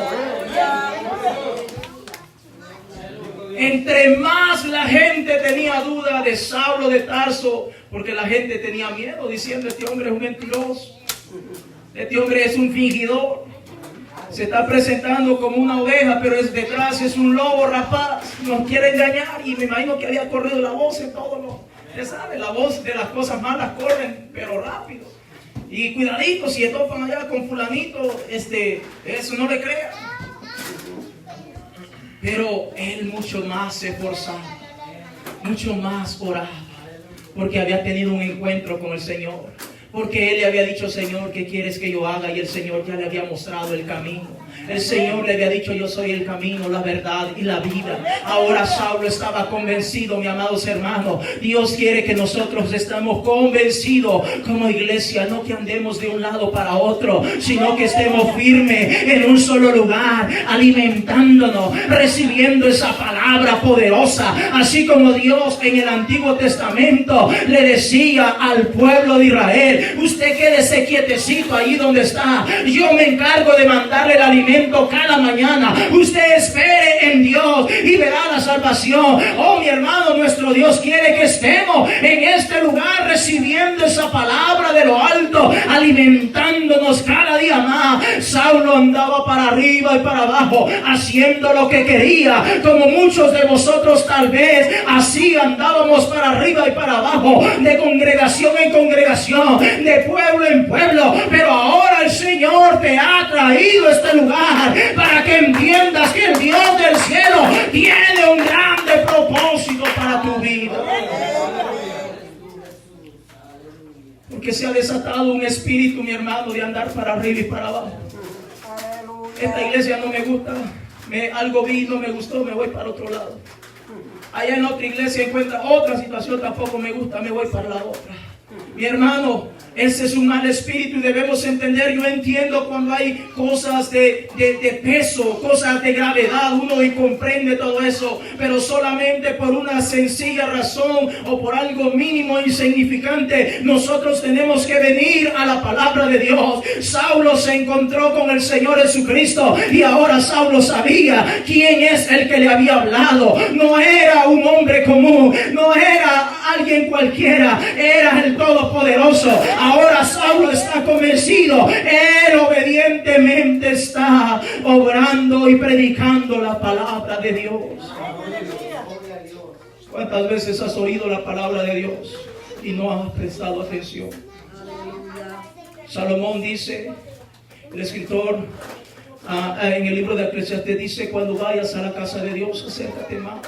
Entre más la gente tenía duda de Saulo de Tarso, porque la gente tenía miedo, diciendo: este hombre es un mentiroso, este hombre es un fingidor, se está presentando como una oveja, pero detrás es un lobo rapaz, nos quiere engañar. Y me imagino que había corrido la voz en todo lo, usted sabe, la voz de las cosas malas corren, pero rápido. Y cuidadito, si topan allá con fulanito, eso no le crean. Pero él mucho más se esforzaba, mucho más oraba, porque había tenido un encuentro con el Señor. Porque él le había dicho: Señor, ¿qué quieres que yo haga? Y el Señor ya le había mostrado el camino. El Señor le había dicho: yo soy el camino, la verdad y la vida. Ahora Saulo estaba convencido, mis amados hermanos. Dios quiere que nosotros estemos convencidos como iglesia, no que andemos de un lado para otro, sino que estemos firmes en un solo lugar, alimentándonos, recibiendo esa palabra poderosa. Así como Dios en el Antiguo Testamento le decía al pueblo de Israel: usted quédese quietecito ahí donde está, yo me encargo de mandarle el alimento cada mañana. Usted espere en Dios y verá la salvación. Oh, mi hermano, nuestro Dios quiere que estemos en este lugar recibiendo esa palabra de lo alto, alimentándonos cada día más. Saulo andaba para arriba y para abajo, haciendo lo que quería, como muchos de vosotros tal vez así andábamos para arriba y para abajo, de congregación en congregación, de pueblo en pueblo. Pero ahora el Señor te ha traído a este lugar para que entiendas que el Dios del cielo tiene un grande propósito para tu vida. Porque se ha desatado un espíritu, mi hermano, de andar para arriba y para abajo. Esta iglesia no me gusta, algo vi, no me gustó, me voy para otro lado. Allá en otra iglesia encuentra otra situación, tampoco me gusta, me voy para la otra. Mi hermano, ese es un mal espíritu y debemos entender. Yo entiendo cuando hay cosas de peso, cosas de gravedad, uno comprende todo eso, pero solamente por una sencilla razón o por algo mínimo e insignificante, nosotros tenemos que venir a la palabra de Dios. Saulo se encontró con el Señor Jesucristo y ahora Saulo sabía quién es el que le había hablado. No era un hombre común, no era alguien cualquiera, era el Todopoderoso. Ahora Saulo está convencido, él obedientemente está obrando y predicando la palabra de Dios. ¿Cuántas veces has oído la palabra de Dios y no has prestado atención? Salomón dice, el escritor en el libro de Eclesiastés dice: cuando vayas a la casa de Dios, acércate más.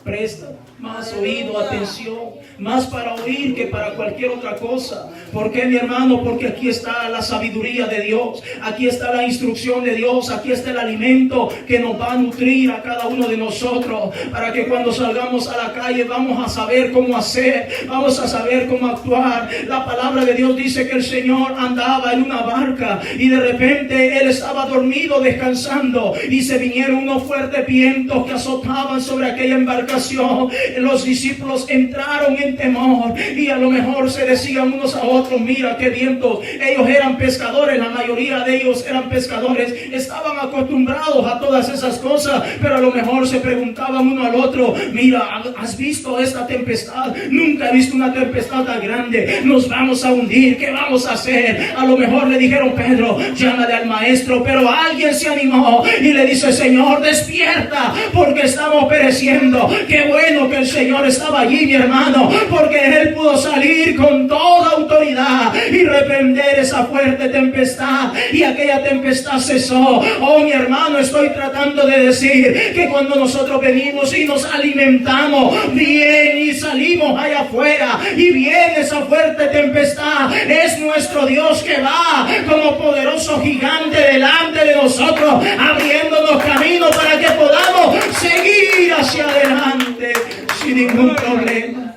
Presta más oído, atención, más para oír que para cualquier otra cosa. ¿Por qué, mi hermano? Porque aquí está la sabiduría de Dios, aquí está la instrucción de Dios, aquí está el alimento que nos va a nutrir a cada uno de nosotros, para que cuando salgamos a la calle vamos a saber cómo hacer, vamos a saber cómo actuar. La palabra de Dios dice que el Señor andaba en una barca y de repente Él estaba dormido, descansando, y se vinieron unos fuertes vientos que azotaban sobre aquella embarcación, ocasión los discípulos entraron en temor y a lo mejor se decían unos a otros, mira qué viento. Ellos eran pescadores, la mayoría de ellos eran pescadores, estaban acostumbrados a todas esas cosas, pero a lo mejor se preguntaban uno al otro, mira, ¿has visto esta tempestad? Nunca he visto una tempestad tan grande, nos vamos a hundir, ¿qué vamos a hacer? A lo mejor le dijeron, Pedro, llámale al maestro, pero alguien se animó y le dice, Señor, despierta, porque estamos pereciendo. Qué bueno que el Señor estaba allí, mi hermano, porque Él pudo salir con toda autoridad y reprender esa fuerte tempestad, y aquella tempestad cesó. Oh, mi hermano, estoy tratando de decir que cuando nosotros venimos y nos alimentamos bien y salimos allá afuera y viene esa fuerte tempestad, es nuestro Dios que va como poderoso gigante delante de nosotros, abriéndonos camino para que podamos seguir hacia adelante sin ningún problema.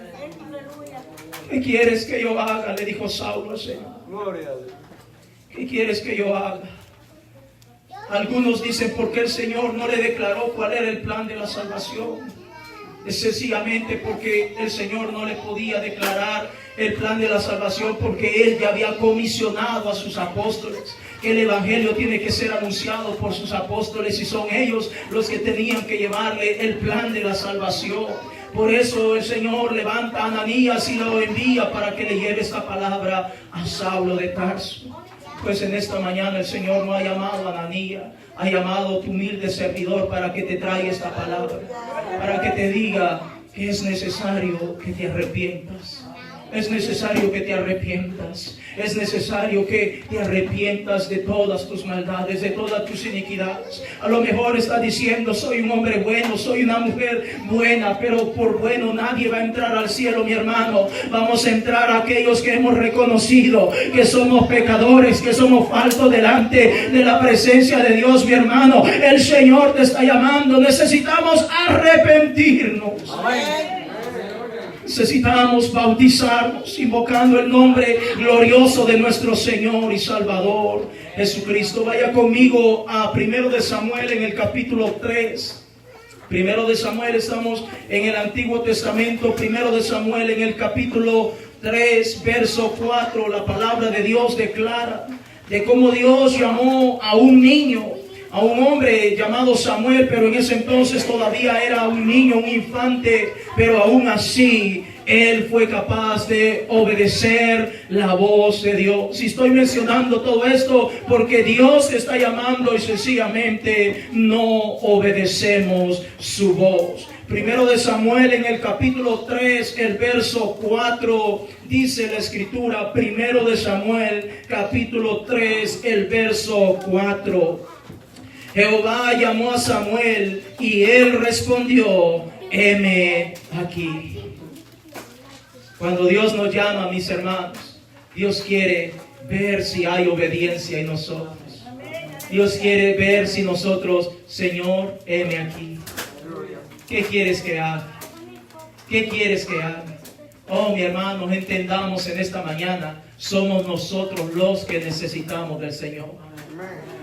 ¿Qué quieres que yo haga?, le dijo Saulo al Señor. Gloria a Dios. ¿Qué quieres que yo haga? Algunos dicen, ¿por qué el Señor no le declaró cuál era el plan de la salvación? Es sencillamente porque el Señor no le podía declarar el plan de la salvación, porque Él ya había comisionado a sus apóstoles. Que el Evangelio tiene que ser anunciado por sus apóstoles, y son ellos los que tenían que llevarle el plan de la salvación. Por eso el Señor levanta a Ananías y lo envía para que le lleve esta palabra a Saulo de Tarso. Pues en esta mañana el Señor no ha llamado a Ananías, ha llamado a tu humilde servidor para que te traiga esta palabra, para que te diga que es necesario que te arrepientas. Es necesario que te arrepientas. Es necesario que te arrepientas de todas tus maldades, de todas tus iniquidades. A lo mejor está diciendo, soy un hombre bueno, soy una mujer buena, pero por bueno nadie va a entrar al cielo, mi hermano. Vamos a entrar a aquellos que hemos reconocido que somos pecadores, que somos faltos delante de la presencia de Dios, mi hermano. El Señor te está llamando. Necesitamos arrepentirnos. Amén. Necesitamos bautizarnos invocando el nombre glorioso de nuestro Señor y Salvador Jesucristo. Vaya conmigo a 1 de Samuel en el capítulo 3. 1 de Samuel, estamos en el Antiguo Testamento. 1 de Samuel en el capítulo 3, verso 4. La palabra de Dios declara de cómo Dios llamó a un niño, a un hombre llamado Samuel, pero en ese entonces todavía era un niño, un infante, pero aún así él fue capaz de obedecer la voz de Dios. Y estoy mencionando todo esto porque Dios te está llamando y sencillamente no obedecemos su voz. 1 de Samuel en el capítulo 3, el verso 4, dice la escritura. 1 de Samuel capítulo 3, el verso 4. Jehová llamó a Samuel y él respondió, heme aquí. Cuando Dios nos llama, mis hermanos, Dios quiere ver si hay obediencia en nosotros. Dios quiere ver si nosotros, Señor, heme aquí. ¿Qué quieres que haga? ¿Qué quieres que haga? Oh, mi hermano, entendamos en esta mañana, somos nosotros los que necesitamos del Señor.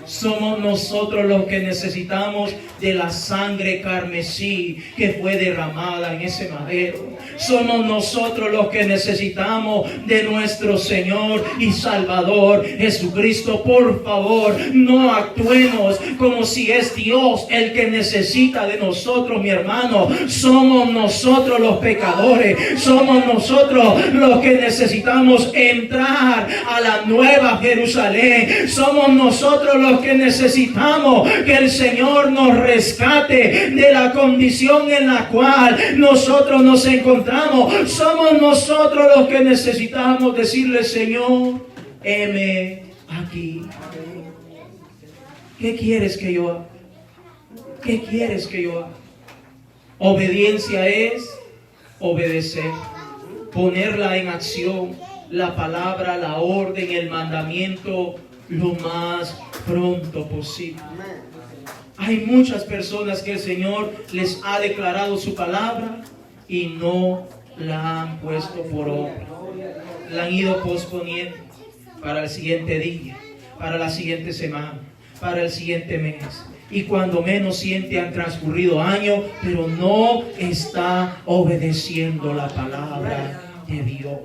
Somos nosotros los que necesitamos de la sangre carmesí que fue derramada en ese madero. Somos nosotros los que necesitamos de nuestro Señor y Salvador Jesucristo. Por favor, no actuemos como si es Dios el que necesita de nosotros, mi hermano. Somos nosotros los pecadores. Somos nosotros los que necesitamos entrar a la nueva Jerusalén. Somos nosotros los que necesitamos que el Señor nos rescate de la condición en la cual nosotros nos encontramos. Somos nosotros los que necesitamos decirle, Señor, heme aquí. ¿Qué quieres que yo haga? ¿Qué quieres que yo haga? Obediencia es obedecer, ponerla en acción, la palabra, la orden, el mandamiento, lo más pronto posible. Hay muchas personas que el Señor les ha declarado su palabra y no la han puesto por obra. La han ido posponiendo para el siguiente día, para la siguiente semana, para el siguiente mes. Y cuando menos siente han transcurrido años, pero no está obedeciendo la palabra de Dios.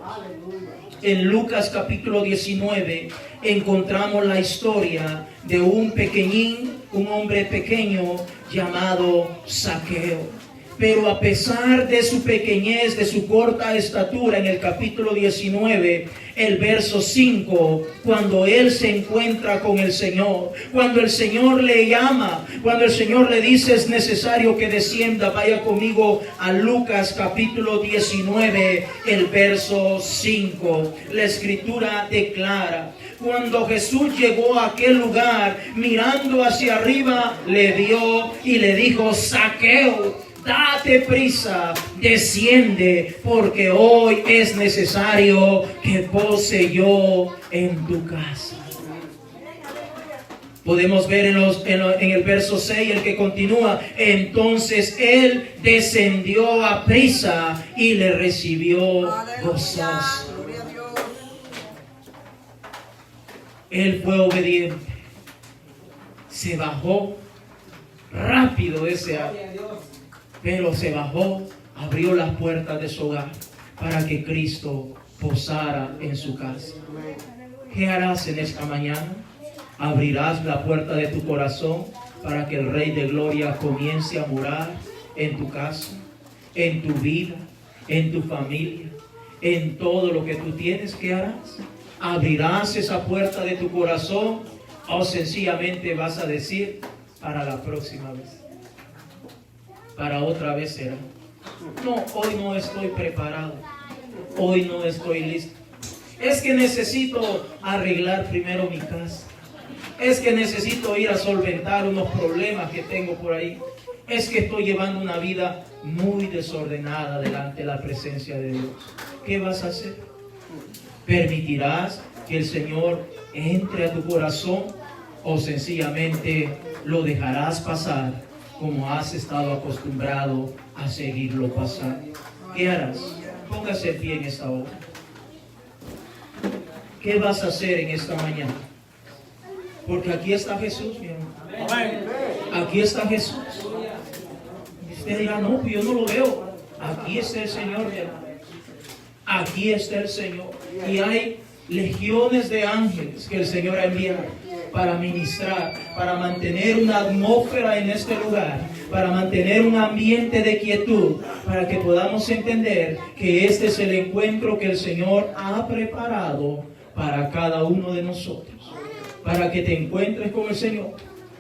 En Lucas capítulo 19 encontramos la historia de un pequeñín, un hombre pequeño llamado Zaqueo. Pero a pesar de su pequeñez, de su corta estatura, en el capítulo 19, el verso 5, cuando él se encuentra con el Señor, cuando el Señor le llama, cuando el Señor le dice es necesario que descienda, vaya conmigo a Lucas capítulo 19, el verso 5. La escritura declara: cuando Jesús llegó a aquel lugar, mirando hacia arriba, le vio y le dijo: Zaqueo, date prisa, desciende, porque hoy es necesario que pose yo en tu casa. Podemos ver en el verso 6, el que continúa: entonces él descendió a prisa y le recibió gozoso. Gloria a Dios. Él fue obediente, se bajó rápido ese año. Pero se bajó, abrió las puertas de su hogar para que Cristo posara en su casa. ¿Qué harás en esta mañana? Abrirás la puerta de tu corazón para que el Rey de Gloria comience a morar en tu casa, en tu vida, en tu familia, en todo lo que tú tienes. ¿Qué harás? ¿Abrirás esa puerta de tu corazón o sencillamente vas a decir para la próxima vez? Para otra vez será. No, hoy no estoy preparado. Hoy no estoy listo. Es que necesito arreglar primero mi casa. Es que necesito ir a solventar unos problemas que tengo por ahí. Es que estoy llevando una vida muy desordenada delante de la presencia de Dios. ¿Qué vas a hacer? ¿Permitirás que el Señor entre a tu corazón o sencillamente lo dejarás pasar como has estado acostumbrado a seguirlo pasando? ¿Qué harás? Póngase en pie en esta hora. ¿Qué vas a hacer en esta mañana? Porque aquí está Jesús, mi hermano. Aquí está Jesús. Y usted dirá: no, pues yo no lo veo. Aquí está el Señor, mi hermano. Aquí está el Señor. Y hay legiones de ángeles que el Señor ha enviado para ministrar, para mantener una atmósfera en este lugar, para mantener un ambiente de quietud, para que podamos entender que este es el encuentro que el Señor ha preparado para cada uno de nosotros, para que te encuentres con el Señor.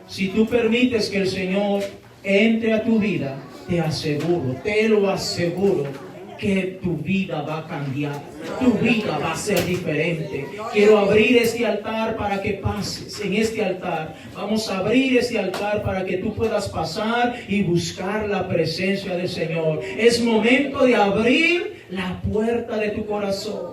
Si tú permites que el Señor entre a tu vida, te aseguro, te lo aseguro, que tu vida va a cambiar, tu vida va a ser diferente. Quiero abrir este altar para que pases. En este altar vamos a abrir este altar para que tú puedas pasar y buscar la presencia del Señor. Es momento de abrir la puerta de tu corazón.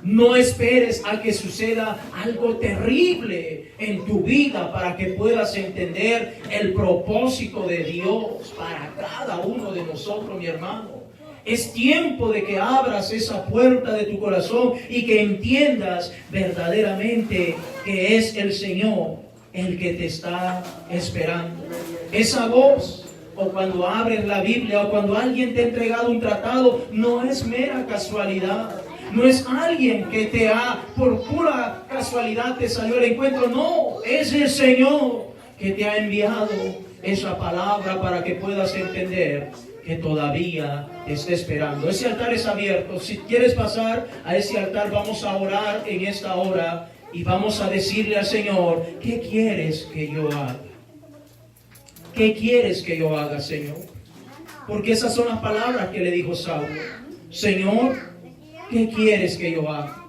No esperes a que suceda algo terrible en tu vida para que puedas entender el propósito de Dios para cada uno de nosotros, mi hermano. Es tiempo de que abras esa puerta de tu corazón y que entiendas verdaderamente que es el Señor el que te está esperando. Esa voz, o cuando abres la Biblia, o cuando alguien te ha entregado un tratado, no es mera casualidad. No es alguien que te ha, por pura casualidad te salió al encuentro. No, es el Señor que te ha enviado esa palabra para que puedas entender que todavía te está esperando. Ese altar es abierto. Si quieres pasar a ese altar, vamos a orar en esta hora y vamos a decirle al Señor: ¿qué quieres que yo haga? ¿Qué quieres que yo haga, Señor? Porque esas son las palabras que le dijo Saulo. Señor, ¿qué quieres que yo haga?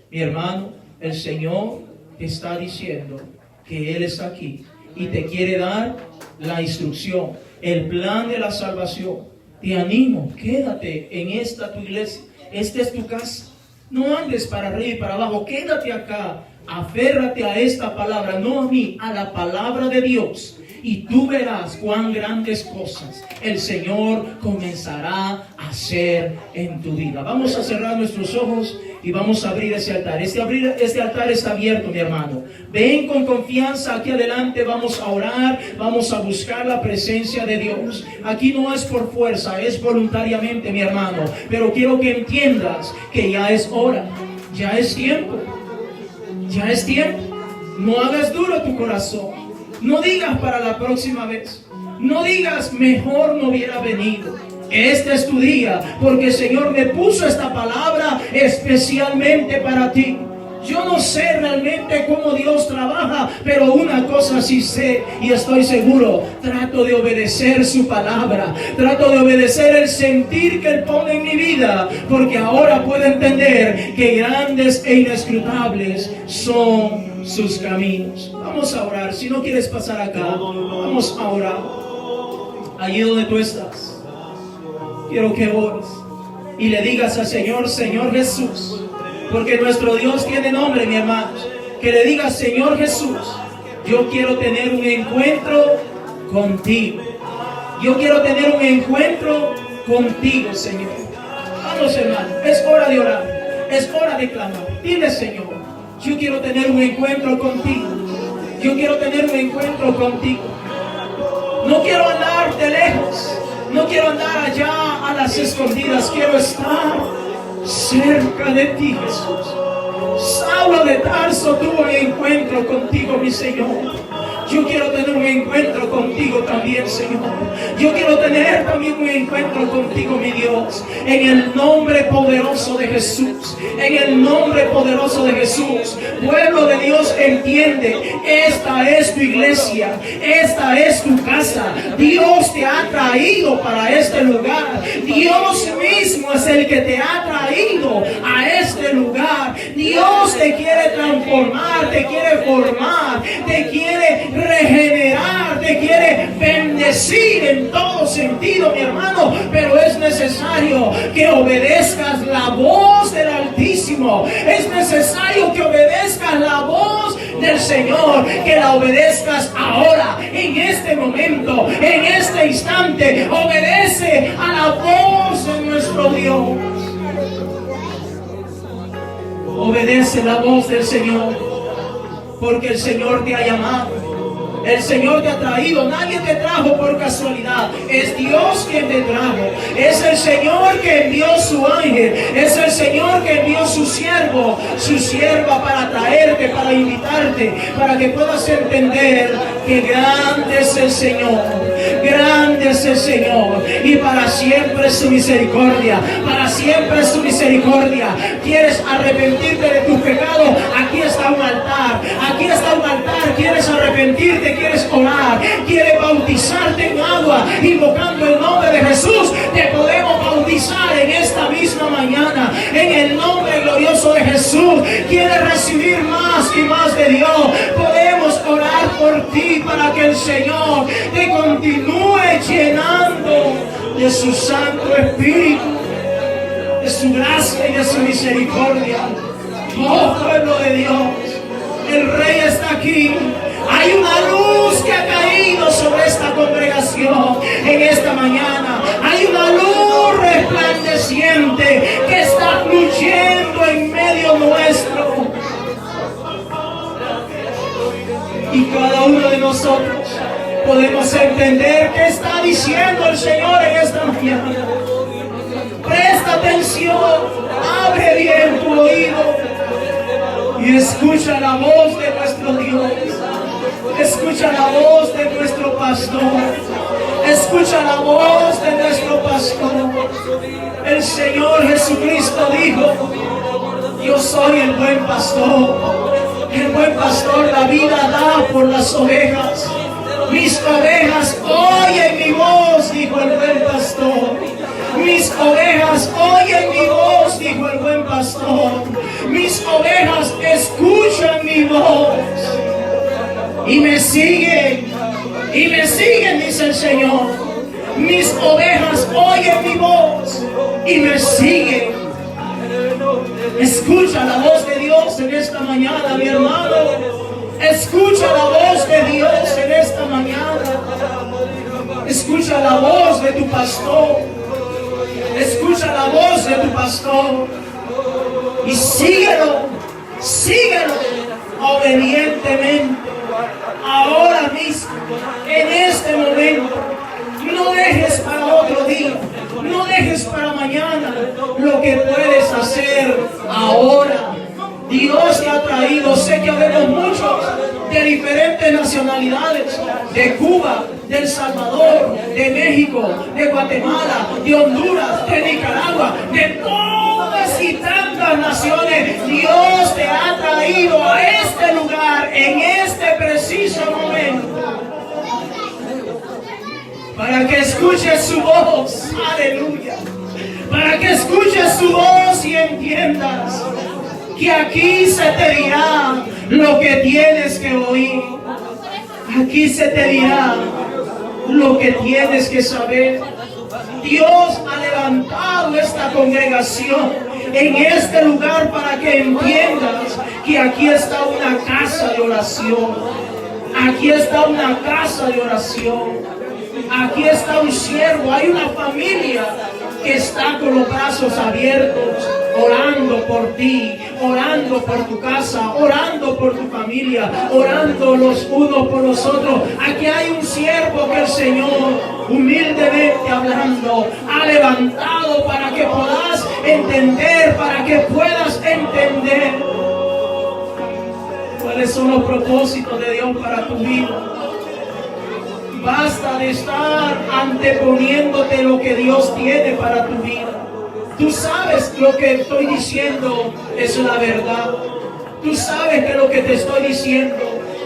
Mi hermano, el Señor te está diciendo que Él está aquí y te quiere dar la instrucción, el plan de la salvación. Te animo, quédate en esta tu iglesia. Esta es tu casa. No andes para arriba y para abajo. Quédate acá. Aférrate a esta palabra, no a mí, a la palabra de Dios. y tú verás cuán grandes cosas el Señor comenzará a hacer en tu vida. Vamos a cerrar nuestros ojos y vamos a abrir ese altar. Este altar está abierto, mi hermano. Ven con confianza aquí adelante. Vamos a orar, vamos a buscar la presencia de Dios. Aquí no es por fuerza, es voluntariamente, mi hermano. Pero quiero que entiendas que ya es hora, ya es tiempo, ya es tiempo. No hagas duro tu corazón. No digas para la próxima vez. No digas mejor no hubiera venido. Este es tu día, porque el Señor me puso esta palabra especialmente para ti. Yo no sé realmente cómo Dios trabaja, pero una cosa sí sé y estoy seguro. Trato de obedecer su palabra. Trato de obedecer el sentir que Él pone en mi vida, porque ahora puedo entender que grandes e inescrutables son sus caminos. Vamos a orar. Si no quieres pasar acá, vamos a orar. Allí donde tú estás, quiero que ores y le digas al Señor, Señor Jesús, porque nuestro Dios tiene nombre, mi hermano. Que le digas, Señor Jesús, yo quiero tener un encuentro contigo. Yo quiero tener un encuentro contigo, Señor. Vamos, hermano, es hora de orar, es hora de clamar. Dile, Señor, yo quiero tener un encuentro contigo. Yo quiero tener un encuentro contigo. No quiero andar de lejos. No quiero andar allá a las escondidas. Quiero estar cerca de ti, Jesús. Saulo de Tarso tuvo un encuentro contigo, mi Señor. Yo quiero tener un encuentro contigo también, Señor. Yo quiero tener también un encuentro contigo, mi Dios. En el nombre poderoso de Jesús. En el nombre poderoso de Jesús. Pueblo de Dios, entiende. Esta es tu iglesia. Esta es tu casa. Dios te ha traído para este lugar. Dios mismo es el que te ha traído a este lugar. Dios te quiere transformar, te quiere formar, te quiere regenerar, te quiere bendecir en todo sentido, mi hermano. Pero es necesario que obedezcas la voz del Altísimo. Es necesario que obedezcas la voz del Señor, que la obedezcas ahora, en este momento, en este instante. Obedece a la voz de nuestro Dios. Obedece la voz del Señor, porque el Señor te ha llamado. El Señor te ha traído. Nadie te trajo por casualidad. Es Dios quien te trajo. Es el Señor que envió su ángel. Es el Señor que envió su siervo, su sierva, para traerte, para invitarte, para que puedas entender que grande es el Señor. Grande es el Señor. Y para siempre es su misericordia. Para siempre es su misericordia. ¿Quieres arrepentirte de tus pecados? Aquí está un altar. Aquí está un altar. ¿Quieres arrepentirte? ¿Quieres orar? ¿Quieres bautizarte en agua invocando el nombre de Jesús? Te podemos bautizar en esta misma mañana en el nombre glorioso de Jesús. ¿Quieres recibir más y más de Dios? Podemos orar por ti para que el Señor te continúe llenando de su Santo Espíritu, de su gracia y de su misericordia. Oh, pueblo de Dios, el Rey está aquí. Hay una luz que ha caído sobre esta congregación en esta mañana. Hay una luz resplandeciente que está fluyendo en medio nuestro. Y cada uno de nosotros podemos entender qué está diciendo el Señor en esta mañana. Presta atención, abre bien tu oído y escucha la voz de nuestro Dios. Escucha la voz de nuestro pastor. Escucha la voz de nuestro pastor. El Señor Jesucristo dijo: yo soy el buen pastor. El buen pastor la vida da por las ovejas. Mis ovejas oyen mi voz, dijo el buen pastor. Mis ovejas oyen mi voz, dijo el buen pastor. Mis ovejas escuchan mi voz y me siguen, dice el Señor. Mis ovejas oyen mi voz y me siguen. Escucha la voz de Dios en esta mañana, mi hermano. Escucha la voz de Dios en esta mañana. Escucha la voz de tu pastor. Escucha la voz de tu pastor. Y síguelo obedientemente. Ahora mismo, en este momento. No dejes para otro día. No dejes para mañana lo que puedes hacer ahora. Dios te ha traído, sé que habemos muchos de diferentes nacionalidades, de Cuba, de El Salvador, de México, de Guatemala, de Honduras, de Nicaragua, de todas y tantas naciones. Dios te ha traído a este lugar en este preciso momento para que escuches su voz. Aleluya. Para que escuches su voz y entiendas que aquí se te dirá lo que tienes que oír. Aquí se te dirá lo que tienes que saber. Dios ha levantado esta congregación en este lugar para que entiendas que aquí está una casa de oración. Aquí está una casa de oración. Aquí está un siervo, hay una familia que está con los brazos abiertos, orando por ti, orando por tu casa, orando por tu familia, orando los unos por los otros. Aquí hay un siervo que el Señor, humildemente hablando, ha levantado para que puedas entender, para que puedas entender cuáles son los propósitos de Dios para tu vida. Basta de estar anteponiéndote lo que Dios tiene para tu vida. Tú sabes lo que estoy diciendo es la verdad. Tú sabes que lo que te estoy diciendo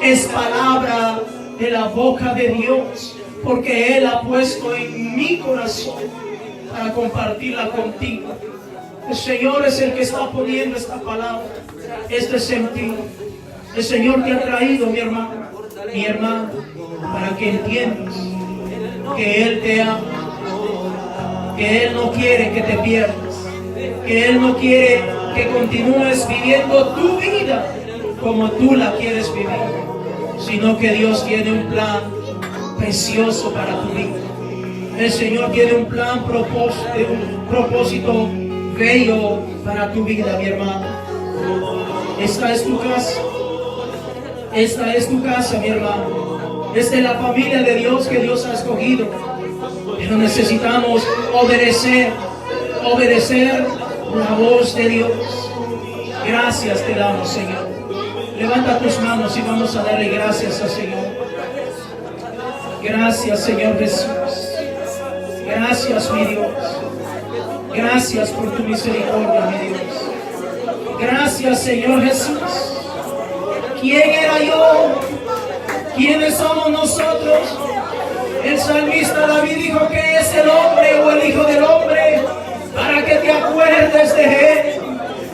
es palabra de la boca de Dios, porque Él ha puesto en mi corazón para compartirla contigo. El Señor es el que está poniendo esta palabra, este sentido. El Señor te ha traído, mi hermano, mi hermana, para que entiendas que Él te ama, que Él no quiere que te pierdas, que Él no quiere que continúes viviendo tu vida como tú la quieres vivir, sino que Dios tiene un plan precioso para tu vida. El Señor tiene un plan, un propósito bello para tu vida, mi hermano. Esta es tu casa. Esta es tu casa, mi hermano. Esta es la familia de Dios que Dios ha escogido. Pero necesitamos obedecer la voz de Dios. Gracias te damos, Señor. Levanta tus manos y vamos a darle gracias al Señor. Gracias, Señor Jesús. Gracias, mi Dios. Gracias por tu misericordia, mi Dios. Gracias, Señor Jesús. ¿Quién era yo? ¿Quiénes somos nosotros? El salmista David dijo que es el hombre o el hijo del hombre para que te acuerdes de él,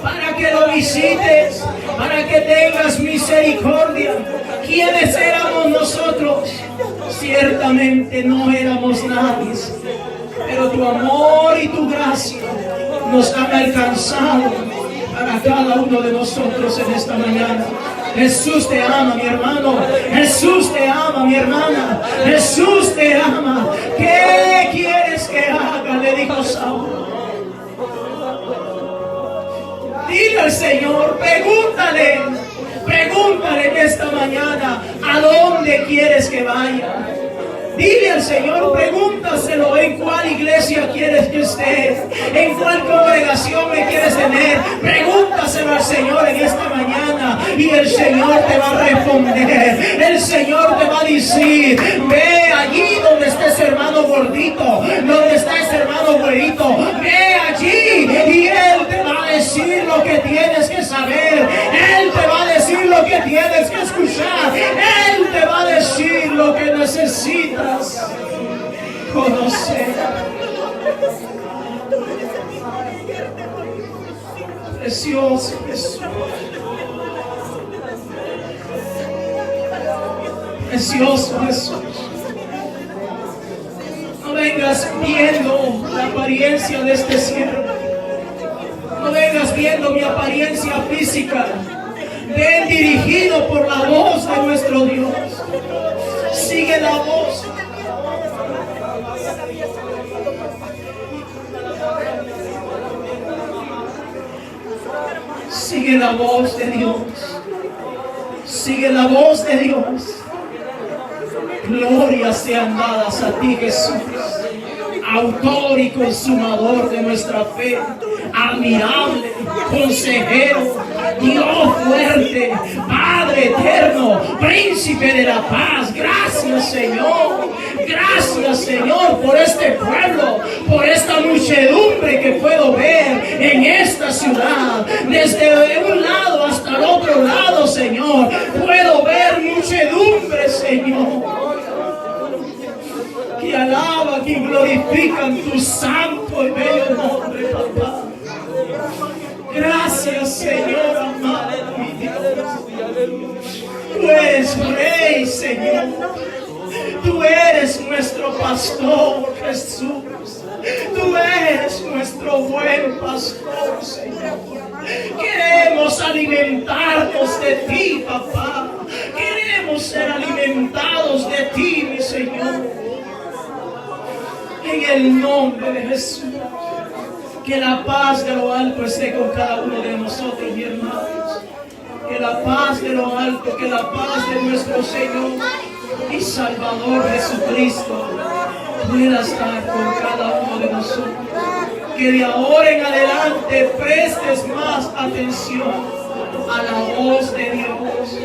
para que lo visites, para que tengas misericordia. ¿Quiénes éramos nosotros? Ciertamente no éramos nadie, pero tu amor y tu gracia nos han alcanzado para cada uno de nosotros en esta mañana. Jesús te ama, mi hermano. Jesús te ama, mi hermana. Jesús te ama. ¿Qué quieres que haga? Le dijo Saúl. Dile al Señor, pregúntale en esta mañana, ¿a dónde quieres que vaya? Dile al Señor, pregúntaselo, en cuál iglesia quieres que esté, en cuál congregación me quieres tener. Pregúntaselo al Señor en esta mañana y el Señor te va a responder. El Señor te va a decir, ve allí donde está ese hermano gordito, donde está ese hermano güerito, ve allí y Él te va a decir lo que tienes que saber. Él te va a decir lo que tienes que escuchar. Él te va a decir lo que necesitas conocer. Precioso Jesús. Precioso Jesús. No vengas viendo la apariencia de este siervo. No vengas viendo mi apariencia física. Ven dirigido por la voz de nuestro Dios. Sigue la voz. la voz de Dios. Sigue la voz de Dios. Glorias sean dadas a ti, Jesús, autor y consumador de nuestra fe, admirable, consejero, Dios fuerte, Padre eterno, príncipe de la paz. Gracias, Señor. Gracias, Señor, por este pueblo, por esta muchedumbre que puedo ver en esta ciudad. Desde un lado hasta el otro lado, Señor, puedo ver muchedumbre, Señor, que alaban y glorifican tu santo y bello nombre, papá. Gracias, Señor amado, mi Dios. Tú eres Rey, Señor. Tú eres nuestro pastor, Jesús. Tú eres nuestro buen pastor, Señor. Queremos alimentarnos de ti, papá. Queremos ser alimentados de ti, mi Señor. En el nombre de Jesús. Que la paz de lo alto esté con cada uno de nosotros, mi hermanos. Que la paz de lo alto, que la paz de nuestro Señor y Salvador Jesucristo pueda estar con cada uno de nosotros. Que de ahora en adelante prestes más atención a la voz de Dios,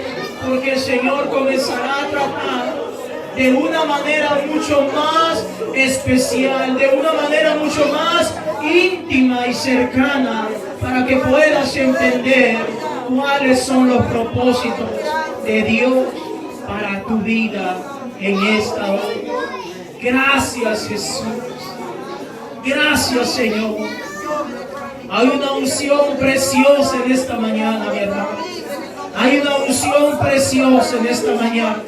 porque el Señor comenzará a tratar de una manera mucho más especial, de una manera mucho más íntima y cercana, para que puedas entender cuáles son los propósitos de Dios para tu vida en esta hora. Gracias, Jesús. Gracias, Señor. Hay una unción preciosa en esta mañana, mi hermano. Hay una unción preciosa en esta mañana.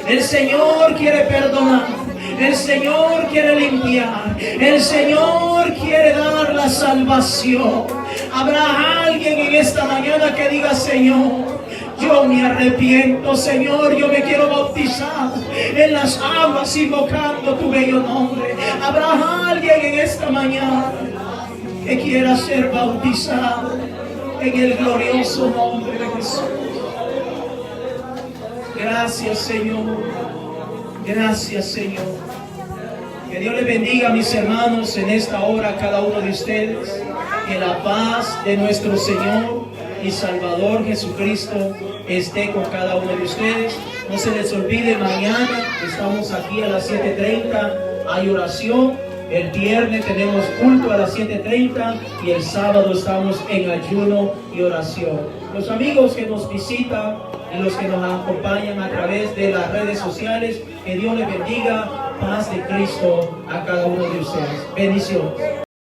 El Señor quiere perdonar. El Señor quiere limpiar. El Señor quiere dar la salvación. Habrá alguien en esta mañana que diga: Señor, yo me arrepiento, Señor, yo me quiero bautizar en las aguas invocando tu bello nombre. Habrá alguien en esta mañana que quiera ser bautizado en el glorioso nombre de Jesús. Gracias, Señor. Gracias, Señor. Que Dios les bendiga, mis hermanos, en esta hora a cada uno de ustedes. Que la paz de nuestro Señor y Salvador Jesucristo esté con cada uno de ustedes. No se les olvide, mañana estamos aquí a las 7:30, hay oración. El viernes tenemos culto a las 7:30 y el sábado estamos en ayuno y oración. Los amigos que nos visitan y los que nos acompañan a través de las redes sociales, que Dios les bendiga. Paz de Cristo a cada uno de ustedes. Bendiciones.